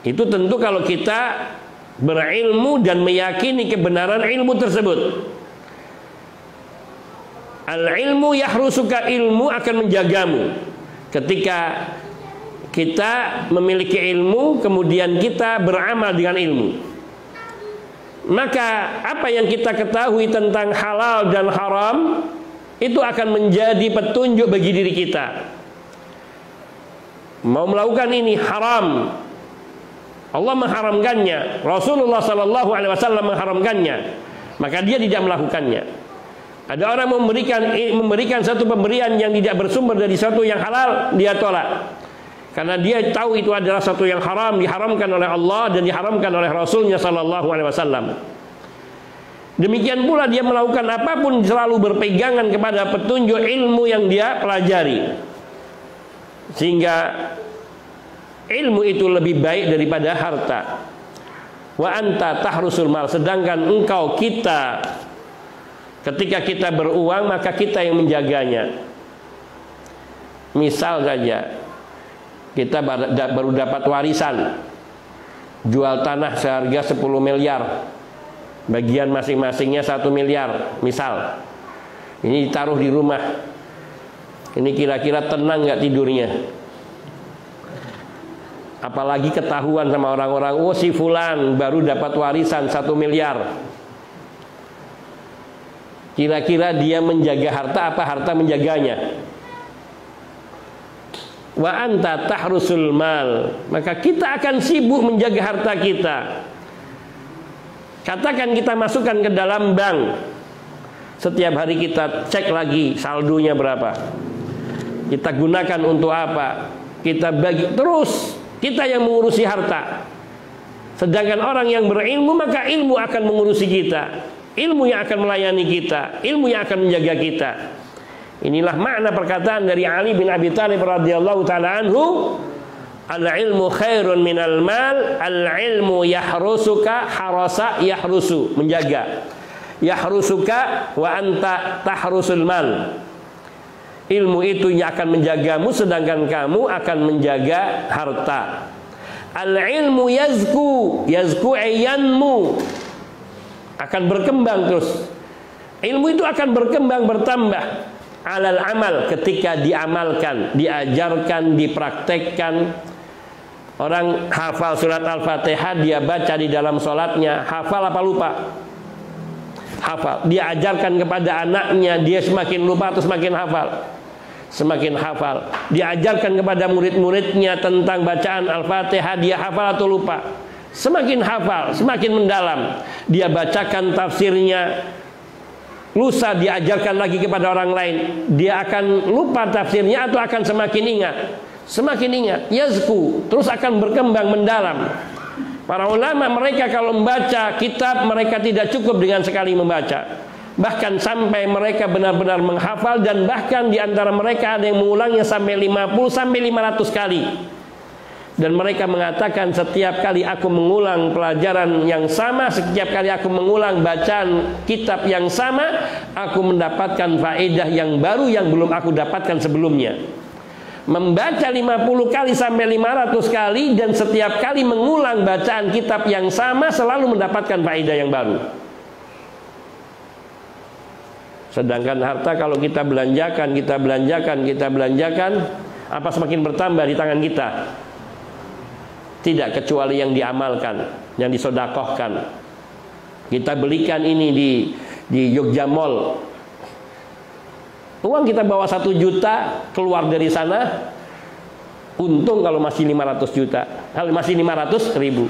Itu tentu kalau kita berilmu dan meyakini kebenaran ilmu tersebut. Al-ilmu yahrusuka, ilmu akan menjagamu. Ketika kita memiliki ilmu, kemudian kita beramal dengan ilmu, maka apa yang kita ketahui tentang halal dan haram itu akan menjadi petunjuk bagi diri kita. Mau melakukan ini haram, Allah mengharamkannya, Rasulullah Sallallahu Alaihi Wasallam mengharamkannya, maka dia tidak melakukannya. Ada orang memberikan satu pemberian yang tidak bersumber dari satu yang halal, dia tolak, karena dia tahu itu adalah satu yang haram, diharamkan oleh Allah dan diharamkan oleh Rasulnya Sallallahu Alaihi Wasallam. Demikian pula dia melakukan apapun selalu berpegangan kepada petunjuk ilmu yang dia pelajari, sehingga ilmu itu lebih baik daripada harta. Wa anta tahrusul mal, sedangkan engkau, kita, ketika kita beruang maka kita yang menjaganya. Misal saja kita baru dapat warisan, jual tanah seharga 10 miliar, bagian masing-masingnya 1 miliar misal. Ini ditaruh di rumah, ini kira-kira tenang nggak tidurnya? Apalagi ketahuan sama orang-orang, oh si fulan baru dapat warisan 1 miliar. Kira-kira dia menjaga harta apa harta menjaganya? Wa anta tahrusul mal, maka kita akan sibuk menjaga harta kita. Katakan kita masukkan ke dalam bank, setiap hari kita cek lagi saldonya berapa, kita gunakan untuk apa, kita bagi terus. Kita yang mengurusi harta. Sedangkan orang yang berilmu, maka ilmu akan mengurusi kita, ilmu yang akan melayani kita, ilmu yang akan menjaga kita. Inilah makna perkataan dari Ali bin Abi Thalib radhiyallahu ta'ala anhu, al-ilmu khairun minal mal. Al-ilmu yahrusuka, harasa yahrusu, menjaga, yahrusuka wa anta tahrusul mal. Ilmu itu yang akan menjagamu, sedangkan kamu akan menjaga harta. Al-ilmu yazku, yazku ayanmu, akan berkembang terus. Ilmu itu akan berkembang, bertambah. Alal amal, ketika diamalkan, diajarkan, dipraktekkan. Orang hafal surat Al-Fatihah, dia baca di dalam sholatnya, hafal apa lupa? Hafal. Dia ajarkan kepada anaknya, dia semakin lupa atau semakin hafal? Semakin hafal. Diajarkan kepada murid-muridnya tentang bacaan Al-Fatihah, dia hafal atau lupa? Semakin hafal, semakin mendalam. Dia bacakan tafsirnya, lusa diajarkan lagi kepada orang lain, dia akan lupa tafsirnya atau akan semakin ingat? Semakin ingat, yazku, terus akan berkembang mendalam. Para ulama, mereka kalau membaca kitab, mereka tidak cukup dengan sekali membaca, bahkan sampai mereka benar-benar menghafal, dan bahkan di antara mereka ada yang mengulangnya sampai 50 sampai 500 kali. Dan mereka mengatakan setiap kali aku mengulang pelajaran yang sama, setiap kali aku mengulang bacaan kitab yang sama, aku mendapatkan faedah yang baru yang belum aku dapatkan sebelumnya. Membaca 50 kali sampai 500 kali dan setiap kali mengulang bacaan kitab yang sama selalu mendapatkan faedah yang baru. Sedangkan harta kalau kita belanjakan, apa semakin bertambah di tangan kita? Tidak, kecuali yang diamalkan, yang disodakohkan. Kita belikan ini di Jogja Mall. Uang kita bawa 1 juta, keluar dari sana, untung kalau masih 500 juta, kalau masih 500 ribu.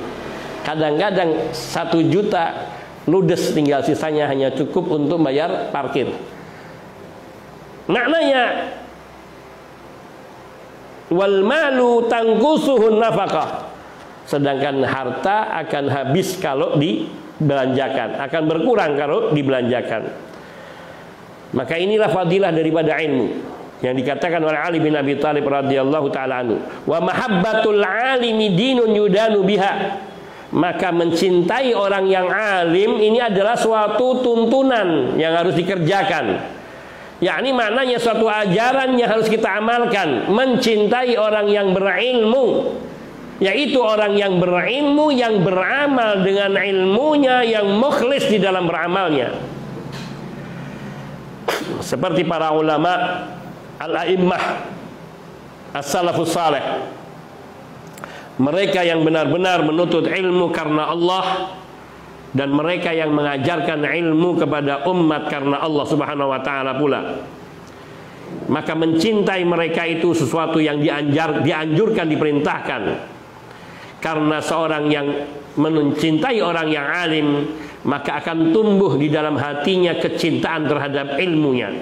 Kadang-kadang 1 juta ludes, tinggal sisanya hanya cukup untuk bayar parkir. Maknanya wal malu tangkusuhun nafaqah. Sedangkan harta akan habis kalau dibelanjakan, akan berkurang kalau dibelanjakan. Maka inilah fadilah daripada ilmu yang dikatakan oleh Ali bin Abi Thalib radhiyallahu taala anhu, wa mahabbatul alimi dinun yudanu biha. Maka mencintai orang yang alim ini adalah suatu tuntunan yang harus dikerjakan. Yakni maknanya suatu ajaran yang harus kita amalkan. Mencintai orang yang berilmu, yaitu orang yang berilmu, yang beramal dengan ilmunya, yang mukhlis di dalam beramalnya. Seperti para ulama al-a'immah as-salafus salih, mereka yang benar-benar menuntut ilmu karena Allah, dan mereka yang mengajarkan ilmu kepada umat karena Allah Subhanahu wa taala pula. Maka mencintai mereka itu sesuatu yang dianjurkan, diperintahkan. Karena seorang yang mencintai orang yang alim, maka akan tumbuh di dalam hatinya kecintaan terhadap ilmunya,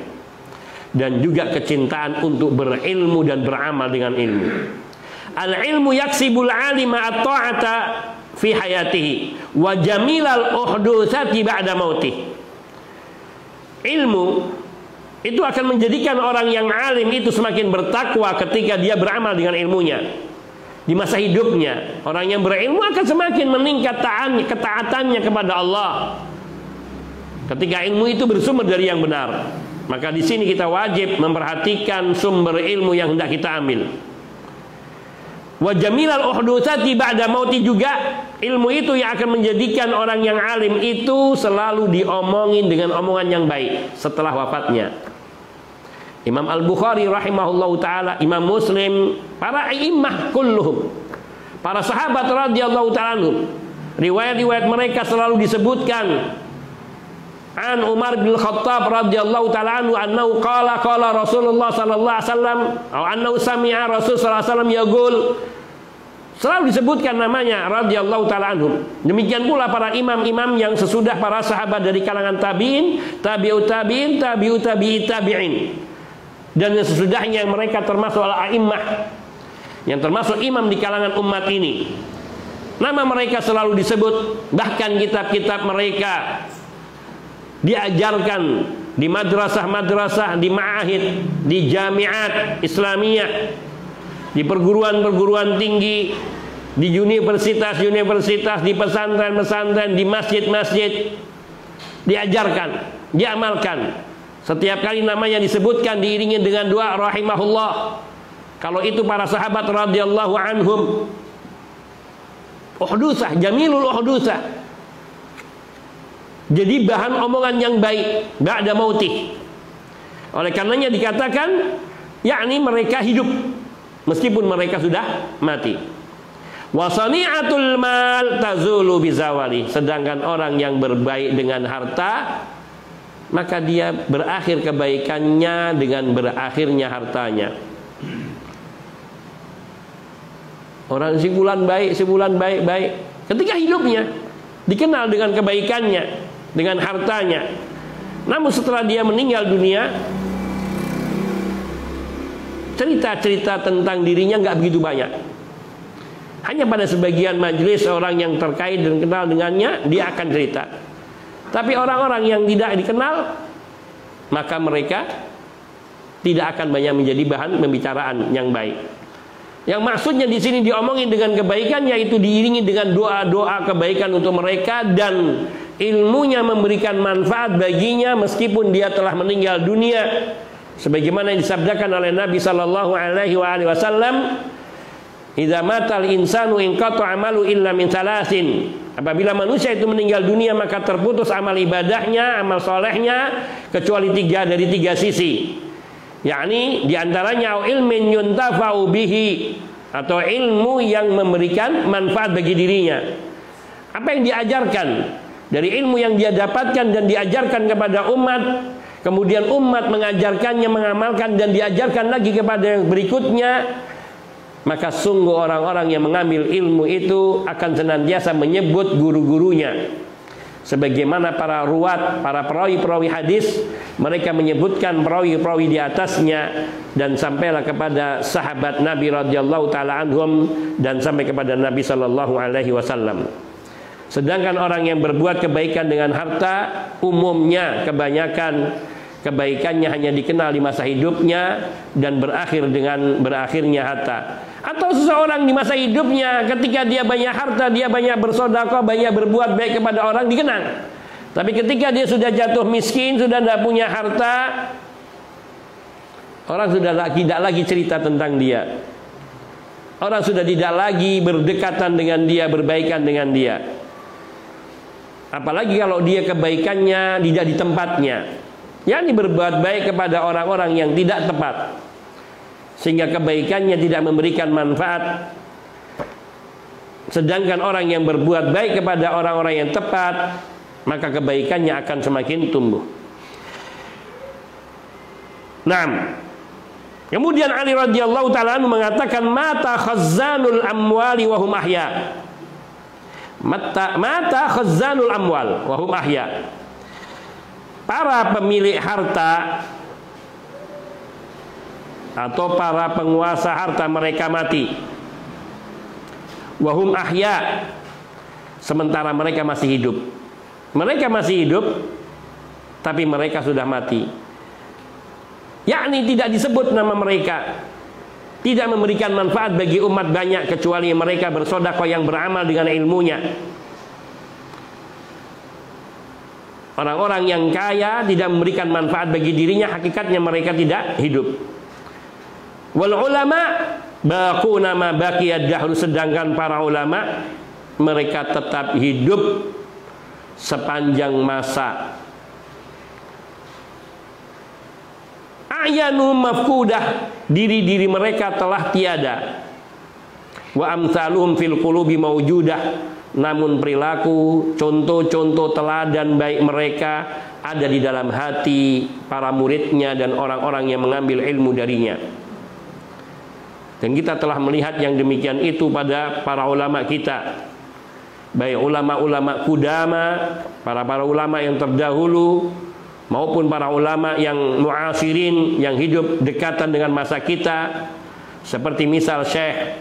dan juga kecintaan untuk berilmu dan beramal dengan ilmu. Al-ilmu yaksibul alima at-ta'ata fi hayatihi wa jamilal uhdutsati ba'da mautih. Ilmu itu akan menjadikan orang yang alim itu semakin bertakwa ketika dia beramal dengan ilmunya. Di masa hidupnya, orang yang berilmu akan semakin meningkat ketaatannya kepada Allah. Ketika ilmu itu bersumber dari yang benar, maka di sini kita wajib memperhatikan sumber ilmu yang hendak kita ambil. Wa jamilal uhdutsati ba'da mauti, juga ilmu itu yang akan menjadikan orang yang alim itu selalu diomongin dengan omongan yang baik setelah wafatnya. Imam Al-Bukhari rahimahullahu ta'ala, Imam Muslim, para immah kulluhum, para sahabat radhiyallahu ta'ala anhum, riwayat-riwayat mereka selalu disebutkan. An Umar bin Khattab radhiyallahu ta'ala anhu annahu qala Rasulullah sallallahu alaihi wasallam, atau annahu sami'a Rasul sallallahu alaihi wasallam yaqul. Selalu disebutkan namanya radhiyallahu ta'ala anhum. Demikian pula para imam-imam yang sesudah para sahabat dari kalangan tabi'in, tabi'ut tabi'in, tabi'ut tabi'it tabi'in. Dan yang sesudahnya yang mereka termasuk al-a'immah, yang termasuk imam di kalangan umat ini. Nama mereka selalu disebut, bahkan kitab-kitab mereka diajarkan di madrasah-madrasah, di ma'ahid, di jamiat islamiyah, di perguruan-perguruan tinggi, di universitas-universitas, di pesantren-pesantren, di masjid-masjid, diajarkan, diamalkan. Setiap kali namanya disebutkan diiringi dengan doa rahimahullah. Kalau itu para sahabat radhiyallahu anhum, uhdusah, jamilul uhdusah, jadi bahan omongan yang baik ba'da mautih. Oleh karenanya dikatakan, yakni mereka hidup meskipun mereka sudah mati. Wa sani'atul mal tazulu bizawali. Sedangkan orang yang berbaik dengan harta, maka dia berakhir kebaikannya dengan berakhirnya hartanya. Orang sebulan baik, ketika hidupnya dikenal dengan kebaikannya, dengan hartanya. Namun setelah dia meninggal dunia, cerita-cerita tentang dirinya nggak begitu banyak. Hanya pada sebagian majelis orang yang terkait dan kenal dengannya, dia akan cerita. Tapi orang-orang yang tidak dikenal, maka mereka tidak akan banyak menjadi bahan pembicaraan yang baik. Yang maksudnya di sini diomongin dengan kebaikan, yaitu diiringi dengan doa-doa kebaikan untuk mereka, dan ilmunya memberikan manfaat baginya meskipun dia telah meninggal dunia. Sebagaimana yang disabdakan oleh Nabi sallallahu alaihi wasallam, "Idza matal insanu inqata amalu illa min salasin." Apabila manusia itu meninggal dunia, maka terputus amal ibadahnya, amal solehnya, kecuali dari tiga sisi. Yakni diantaranya ilmin yuntafa'u bihi, atau ilmu yang memberikan manfaat bagi dirinya. Apa yang diajarkan dari ilmu yang dia dapatkan dan diajarkan kepada umat, kemudian umat mengajarkannya, mengamalkan dan diajarkan lagi kepada yang berikutnya, maka sungguh orang-orang yang mengambil ilmu itu akan senantiasa menyebut guru-gurunya. Sebagaimana para ruwat, para perawi-perawi hadis, mereka menyebutkan perawi-perawi di atasnya, dan sampailah kepada sahabat Nabi radhiyallahu taala anhum, dan sampai kepada Nabi sallallahu alaihi wasallam. Sedangkan orang yang berbuat kebaikan dengan harta, umumnya kebanyakan kebaikannya hanya dikenal di masa hidupnya dan berakhir dengan berakhirnya harta. Atau seseorang di masa hidupnya ketika dia banyak harta, dia banyak bersedekah, banyak berbuat baik kepada orang, dikenang. Tapi ketika dia sudah jatuh miskin, sudah tidak punya harta, orang sudah tidak lagi cerita tentang dia. Orang sudah tidak lagi berdekatan dengan dia, berbaikan dengan dia. Apalagi kalau dia kebaikannya tidak di tempatnya, yakni berbuat baik kepada orang-orang yang tidak tepat, sehingga kebaikannya tidak memberikan manfaat. Sedangkan orang yang berbuat baik kepada orang-orang yang tepat, maka kebaikannya akan semakin tumbuh. Nah, kemudian Ali radhiyallahu ta'ala anhu mengatakan, mata khazzanul amwali wa hum ahya. Mata khazzanul amwal wa hum ahya. Para pemilik harta atau para penguasa harta, mereka mati. Wahum ahya, sementara mereka masih hidup. Mereka masih hidup, tapi mereka sudah mati. Yakni tidak disebut nama mereka, tidak memberikan manfaat bagi umat banyak, kecuali mereka bersedekah yang beramal dengan ilmunya. Orang-orang yang kaya tidak memberikan manfaat bagi dirinya, hakikatnya mereka tidak hidup. Wal ulama baquna ma baqiyad dahr, sedangkan para ulama mereka tetap hidup sepanjang masa. Ayanu mafkudah, diri-diri mereka telah tiada. Wa amsaluhum fil qulubi mawjudah, namun perilaku, contoh-contoh teladan baik mereka ada di dalam hati para muridnya dan orang-orang yang mengambil ilmu darinya. Dan kita telah melihat yang demikian itu pada para ulama kita, baik ulama-ulama kudama, para ulama yang terdahulu, maupun para ulama yang muasirin, yang hidup dekatan dengan masa kita, seperti misal Syekh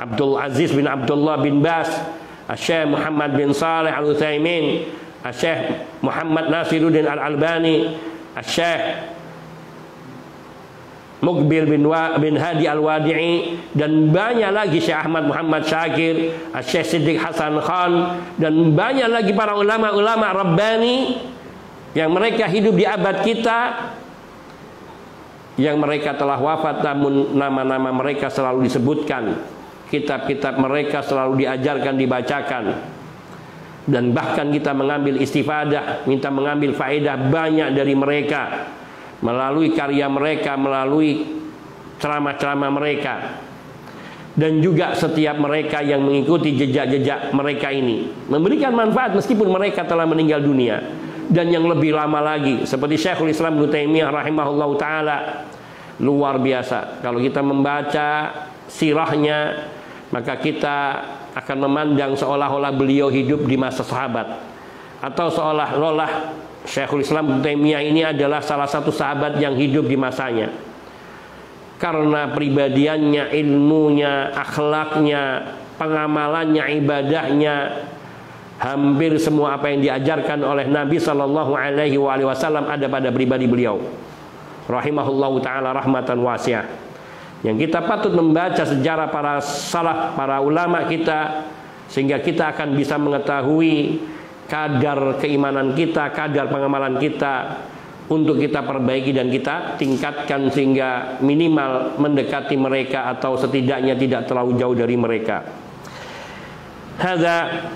Abdul Aziz bin Abdullah bin Bas, Syekh Muhammad bin Saleh Al-Utsaimin, Syekh Muhammad Nasiruddin Al-Albani, Syekh Muqbil bin Hadi Al-Wadi'i, dan banyak lagi Syekh Ahmad Muhammad Syakir, Syekh Siddiq Hasan Khan, dan banyak lagi para ulama-ulama Rabbani yang mereka hidup di abad kita, yang mereka telah wafat namun nama-nama mereka selalu disebutkan, kitab-kitab mereka selalu diajarkan, dibacakan, dan bahkan kita mengambil istifadah, minta mengambil faedah banyak dari mereka melalui karya mereka, melalui ceramah-ceramah mereka. Dan juga setiap mereka yang mengikuti jejak-jejak mereka ini memberikan manfaat meskipun mereka telah meninggal dunia. Dan yang lebih lama lagi seperti Syekhul Islam Ibnu Taimiyah rahimahullahu taala, luar biasa. Kalau kita membaca sirahnya, maka kita akan memandang seolah-olah beliau hidup di masa sahabat, atau seolah-olah Syekhul Islam Ibnu Taimiyah ini adalah salah satu sahabat yang hidup di masanya. Karena pribadiannya, ilmunya, akhlaknya, pengamalannya, ibadahnya, hampir semua apa yang diajarkan oleh Nabi sallallahu alaihi wasallam ada pada pribadi beliau. Rahimahullahu taala rahmatan wasi'ah. Yang kita patut membaca sejarah para salaf, para ulama kita, sehingga kita akan bisa mengetahui kadar keimanan kita, kadar pengamalan kita, untuk kita perbaiki dan kita tingkatkan sehingga minimal mendekati mereka atau setidaknya tidak terlalu jauh dari mereka. Hadza.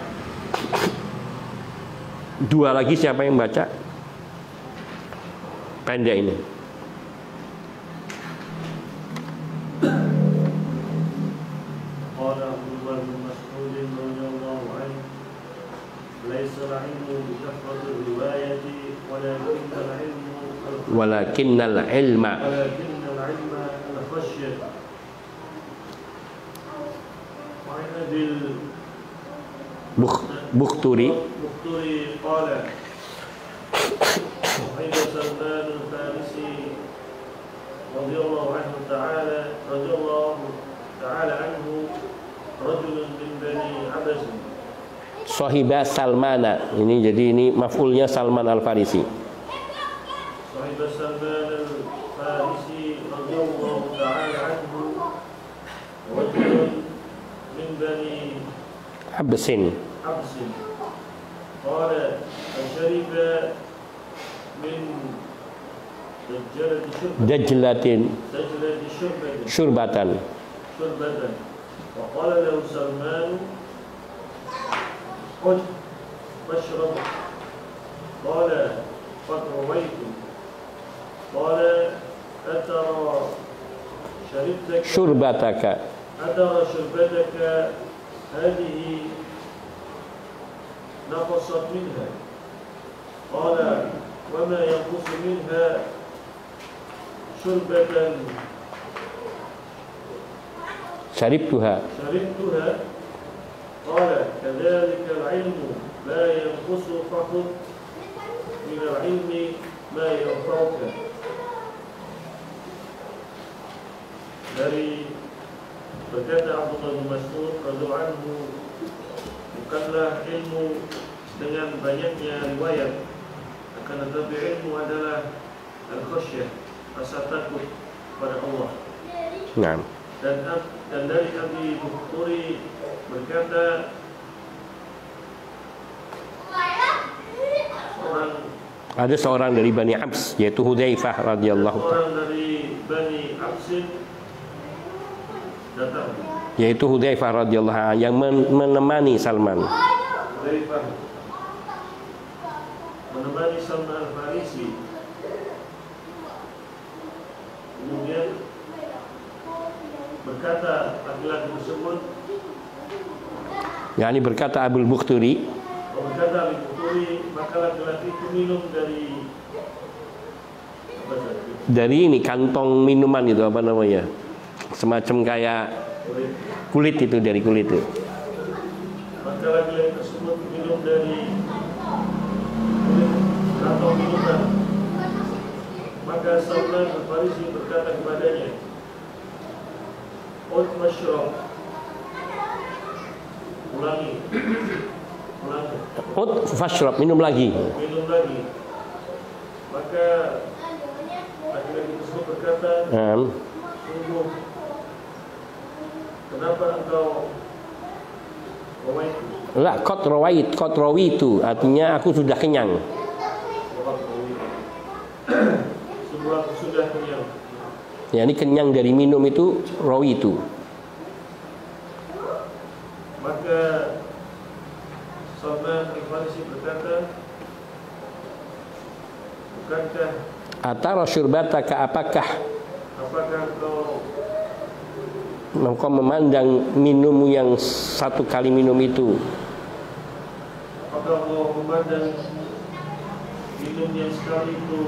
Dua lagi, siapa yang baca? Pendek ini. Walakinnal ilma al-khashyah. Bukhturi qala Salman al-Farisi radhiyallahu anhu ta'ala anhu rajulun min bani Abbas. Sahiba Salmana, ini jadi ini maf'ulnya Salman al-Farisi. Sahiba Salman al-Farisi radhiyallahu ta'ala anhu rajulun min bani Absin. Qala ashariba min dajlatin syurbatan. Wa qala lahu Salman قل فاشرب قال قد رويت قال أترى شربتك هذه نقصت منها قال وما ينقص منها شربة شربتها قال كذلك العلم لا ينقص فخذ من العلم ما ينفعك. Dari berkata Abdullah bin Mas'ud radhiyallahu anhu, bukanlah ilmu dengan banyaknya riwayat, akan tetapi ilmu adalah al-khasyah, rasa takut pada Allah. Nah. Dan dari Abi Bukhturi berkata ada seorang dari Bani Abs, yaitu Hudzaifah radhiyallahu anhu. Seorang dari Bani Abs datang, yaitu Hudzaifah radhiyallahu anhu yang menemani Salman. Hudzaifah menemani Salman al-Farisi. Kemudian berkata laki-laki tersebut, yakni berkata Abul Bukhturi, maka laki-laki itu minum dari ini kantong minuman itu, apa namanya, semacam kayak kulit itu, dari kulit itu. Maka laki-laki tersebut minum dari kulit kantong minuman. Maka Salman al-Farisi berkata kepadanya, "Qul mashrab." Ulangi. Qul fashrab, minum lagi. Maka laki-laki tersebut berkata, sungguh, kenapa engkau rawaitu? La, qad rawaitu, artinya aku sudah kenyang. Sungguh aku sudah kenyang. Ya, ini kenyang dari minum itu rawitu. Maka Salman al-Farisi berkata, bukankah atara syurbataka, apakah engkau memandang minummu yang satu kali minum itu, apakah engkau memandang minum yang sekali itu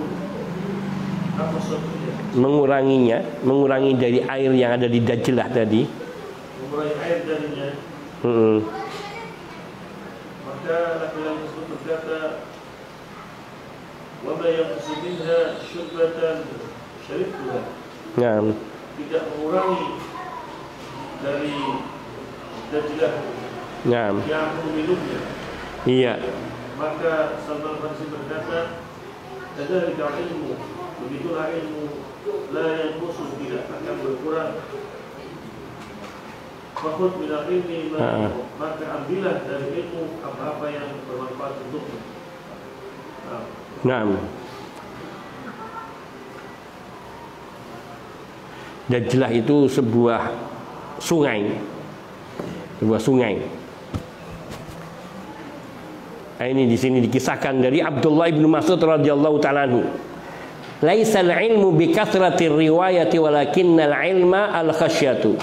apa sebabnya? Mengurangi dari air yang ada di Dajlah tadi, mengurangi air darinya. Maka laki-laki tersebut berkata, wa ma yanqusu minha syurbatan syaribtuha. Tidak mengurangi dari Dajlah yang aku minumnya. Iya. Maka Salman al-Farisi berkata, kadzalika ilmu begitulah ilmu la yanqusu, tidak akan berkurang. Fakhudh minal ilmi maka ambillah dari ilmu apa-apa yang bermanfaat untukmu. Naam. Dajlah itu sebuah sungai. Nah, ini di sini dikisahkan dari Abdullah bin Mas'ud radhiyallahu ta'ala anhu. Laisal ilmu bi kathratir riwayati walakinnal ilma al khasyatu.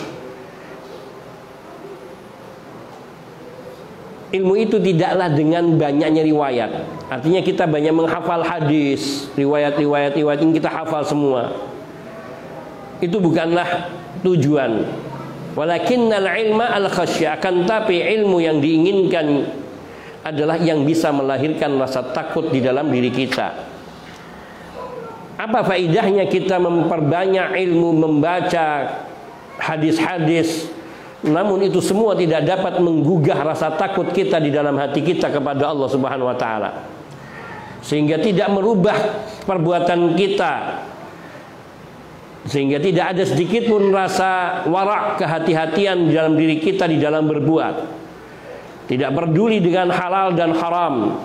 Ilmu itu tidaklah dengan banyaknya riwayat. Artinya kita banyak menghafal hadis, riwayat yang kita hafal semua. Itu bukanlah tujuan. Walakinnal ilma al khasyah, akan tapi ilmu yang diinginkan adalah yang bisa melahirkan rasa takut di dalam diri kita. Apa faedahnya kita memperbanyak ilmu, membaca hadis-hadis, namun itu semua tidak dapat menggugah rasa takut kita di dalam hati kita kepada Allah Subhanahu wa taala, sehingga tidak merubah perbuatan kita, sehingga tidak ada sedikit pun rasa warak, kehati-hatian di dalam diri kita di dalam berbuat. Tidak peduli dengan halal dan haram,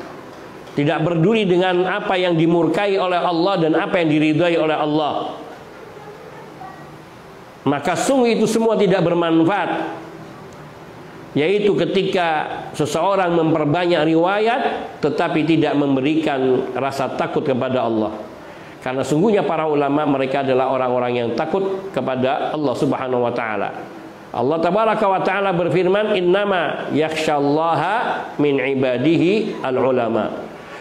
tidak peduli dengan apa yang dimurkai oleh Allah dan apa yang diridhai oleh Allah. Maka sungguh itu semua tidak bermanfaat. Yaitu ketika seseorang memperbanyak riwayat tetapi tidak memberikan rasa takut kepada Allah. Karena sungguhnya para ulama mereka adalah orang-orang yang takut kepada Allah Subhanahu wa taala. Allah tabaraka wa taala berfirman, "Innama yakhsyallaha min ibadihi al-ulama."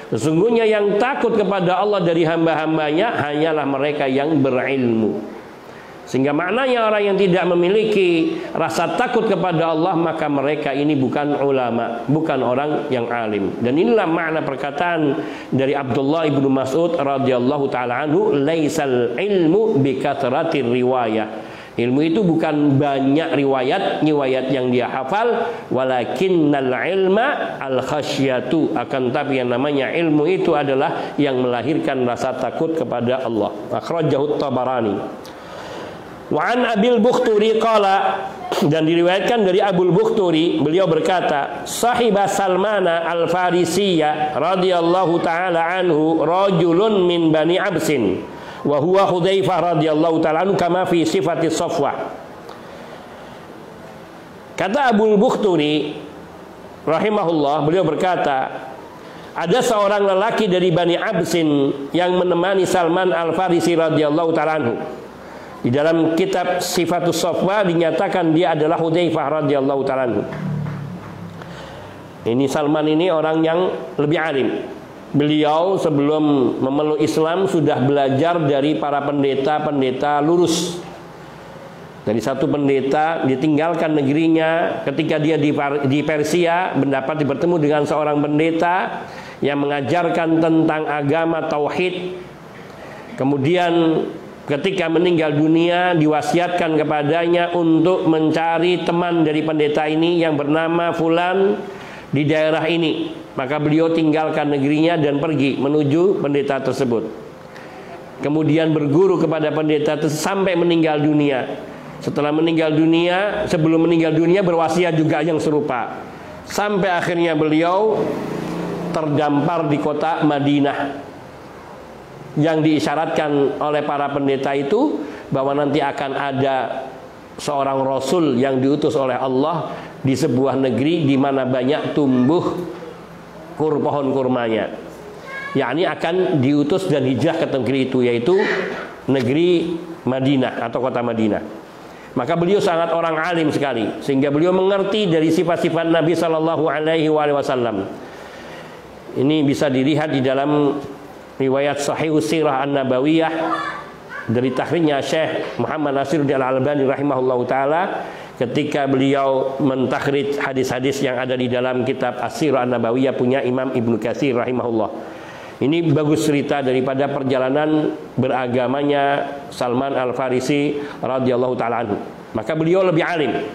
Sesungguhnya yang takut kepada Allah dari hamba-hambanya hanyalah mereka yang berilmu. Sehingga maknanya orang yang tidak memiliki rasa takut kepada Allah, maka mereka ini bukan ulama, bukan orang yang alim. Dan inilah makna perkataan dari Abdullah ibnu Mas'ud radhiyallahu taala anhu, "Laisal ilmu bi kathratir riwayah." Ilmu itu bukan banyak riwayat yang dia hafal, walakinnal ilma al khasyatu, akan tapi yang namanya ilmu itu adalah yang melahirkan rasa takut kepada Allah. Akhrajahu Tabarani. Wa an Abil Bukhturi qala, dan diriwayatkan dari Abul Bukhturi, beliau berkata, sahiba Salmana al-Farisiyya radhiyallahu taala anhu rajulun min Bani Absin wa huwa Hudzaifah radhiyallahu taala anhu kama fi sifati Safwah. Kata Abul Bukhturi rahimahullah, beliau berkata, ada seorang lelaki dari Bani Absin yang menemani Salman al-Farisi radhiyallahu taala anhu. Di dalam kitab Sifatus Safwa dinyatakan dia adalah Hudzaifah radhiyallahu ta'ala anhu. Ini Salman ini orang yang lebih alim. Beliau sebelum memeluk Islam sudah belajar dari para pendeta-pendeta lurus. Dari satu pendeta ditinggalkan negerinya ketika dia di Persia, mendapat bertemu dengan seorang pendeta yang mengajarkan tentang agama tauhid. Kemudian ketika meninggal dunia diwasiatkan kepadanya untuk mencari teman dari pendeta ini yang bernama Fulan di daerah ini. Maka beliau tinggalkan negerinya dan pergi menuju pendeta tersebut. Kemudian berguru kepada pendeta tersebut sampai meninggal dunia. Setelah meninggal dunia, sebelum meninggal dunia berwasiat juga yang serupa. Sampai akhirnya beliau terdampar di kota Madinah, yang diisyaratkan oleh para pendeta itu bahwa nanti akan ada seorang rasul yang diutus oleh Allah di sebuah negeri di mana banyak tumbuh pohon kurmanya. Yakni akan diutus dan hijrah ke negeri itu, yaitu negeri Madinah atau kota Madinah. Maka beliau sangat orang alim sekali, sehingga beliau mengerti dari sifat-sifat Nabi Shallallahu Alaihi Wasallam. Ini bisa dilihat di dalam riwayat Sahih Sirah An-Nabawiyah dari takhrijnya Syekh Muhammad Nasiruddin Al-Albani rahimahullahu taala, ketika beliau mentakhrij hadis-hadis yang ada di dalam kitab As-Sirah An-Nabawiyah punya Imam Ibnu Katsir rahimahullah. Ini bagus cerita daripada perjalanan beragamanya Salman Al-Farisi radhiyallahu taala anhu. Maka beliau lebih alim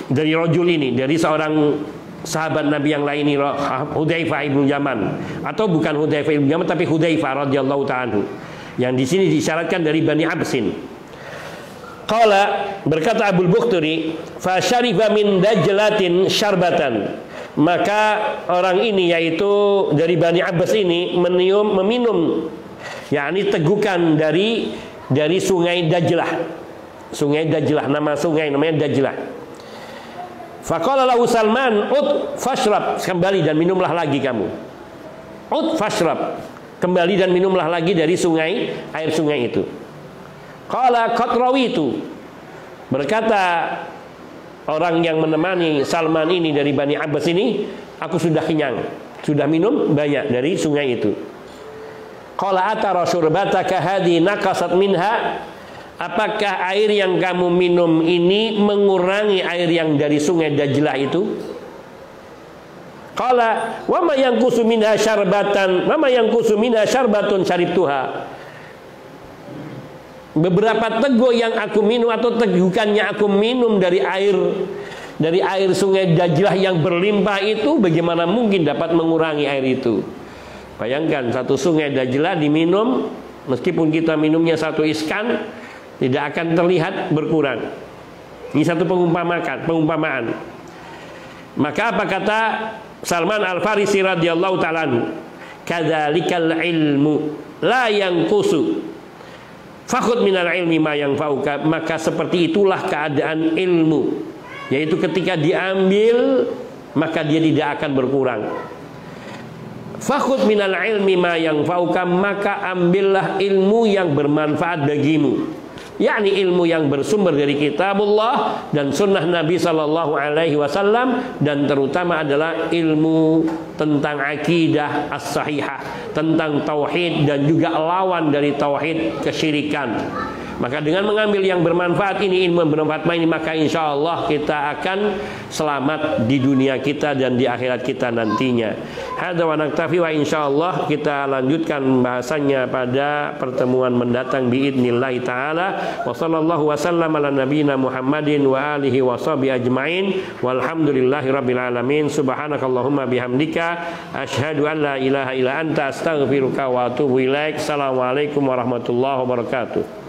dari rajul ini, dari seorang sahabat Nabi yang lain ini, Hudzaifah ibnu Yaman, atau bukan Hudzaifah ibnu Yaman tapi Hudzaifah radhiyallahu ta'ala, yang di sini disyaratkan dari Bani Absin. Qala, berkata Abul Bukhturi, fa syariba min dajlatin syarbatan, maka orang ini yaitu dari Bani Abbas ini meminum yakni tegukan dari sungai Dajlah. Sungai Dajlah, nama sungai namanya Dajlah. Faqala lahu Salman, "Ud fashrab," kembali dan minumlah lagi kamu. Ud fashrab, kembali dan minumlah lagi dari sungai, air sungai itu. Qala qad rawitu, berkata orang yang menemani Salman ini dari Bani Abbas ini, aku sudah kenyang, sudah minum banyak dari sungai itu. Qala atara syurbataka hadi naqasat minha, apakah air yang kamu minum ini mengurangi air yang dari sungai Dajlah itu? Qala wa ma yanqusu minha syarbatan wa ma yanqusu minha syarbatun syaribtuha, beberapa teguk yang aku minum atau tegukannya aku minum dari air sungai Dajlah yang berlimpah itu, bagaimana mungkin dapat mengurangi air itu? Bayangkan satu sungai Dajlah diminum, meskipun kita minumnya satu iskan, tidak akan terlihat berkurang. Ini satu pengumpamaan. Maka apa kata Salman Al-Farisi radhiyallahu ta'ala anhu, kadzalikal ilmu la yanqusu fakhud minal ilmi ma yanfa'uka, maka seperti itulah keadaan ilmu, yaitu ketika diambil maka dia tidak akan berkurang. Fakhud minal ilmi ma yanfa'uka, maka ambillah ilmu yang bermanfaat bagimu, yakni ilmu yang bersumber dari kitabullah dan sunnah Nabi sallallahu alaihi wasallam, dan terutama adalah ilmu tentang akidah as-sahihah, tentang tauhid dan juga lawan dari tauhid kesyirikan. Maka dengan mengambil yang bermanfaat ini, ilmu yang bermanfaat ini, maka insya Allah kita akan selamat di dunia kita dan di akhirat kita nantinya. Hadza wa naktafi, wa insya Allah kita lanjutkan bahasanya pada pertemuan mendatang biidznillah ta'ala. Wa sallallahu wasallam ala nabiyina Muhammadin wa alihi wa sahbihi ajma'in, walhamdulillahi rabbil alamin. Subhanakallahumma bihamdika asyhadu an la ilaha illa anta astaghfiruka wa atubu ilaik. Assalamualaikum warahmatullahi wabarakatuh.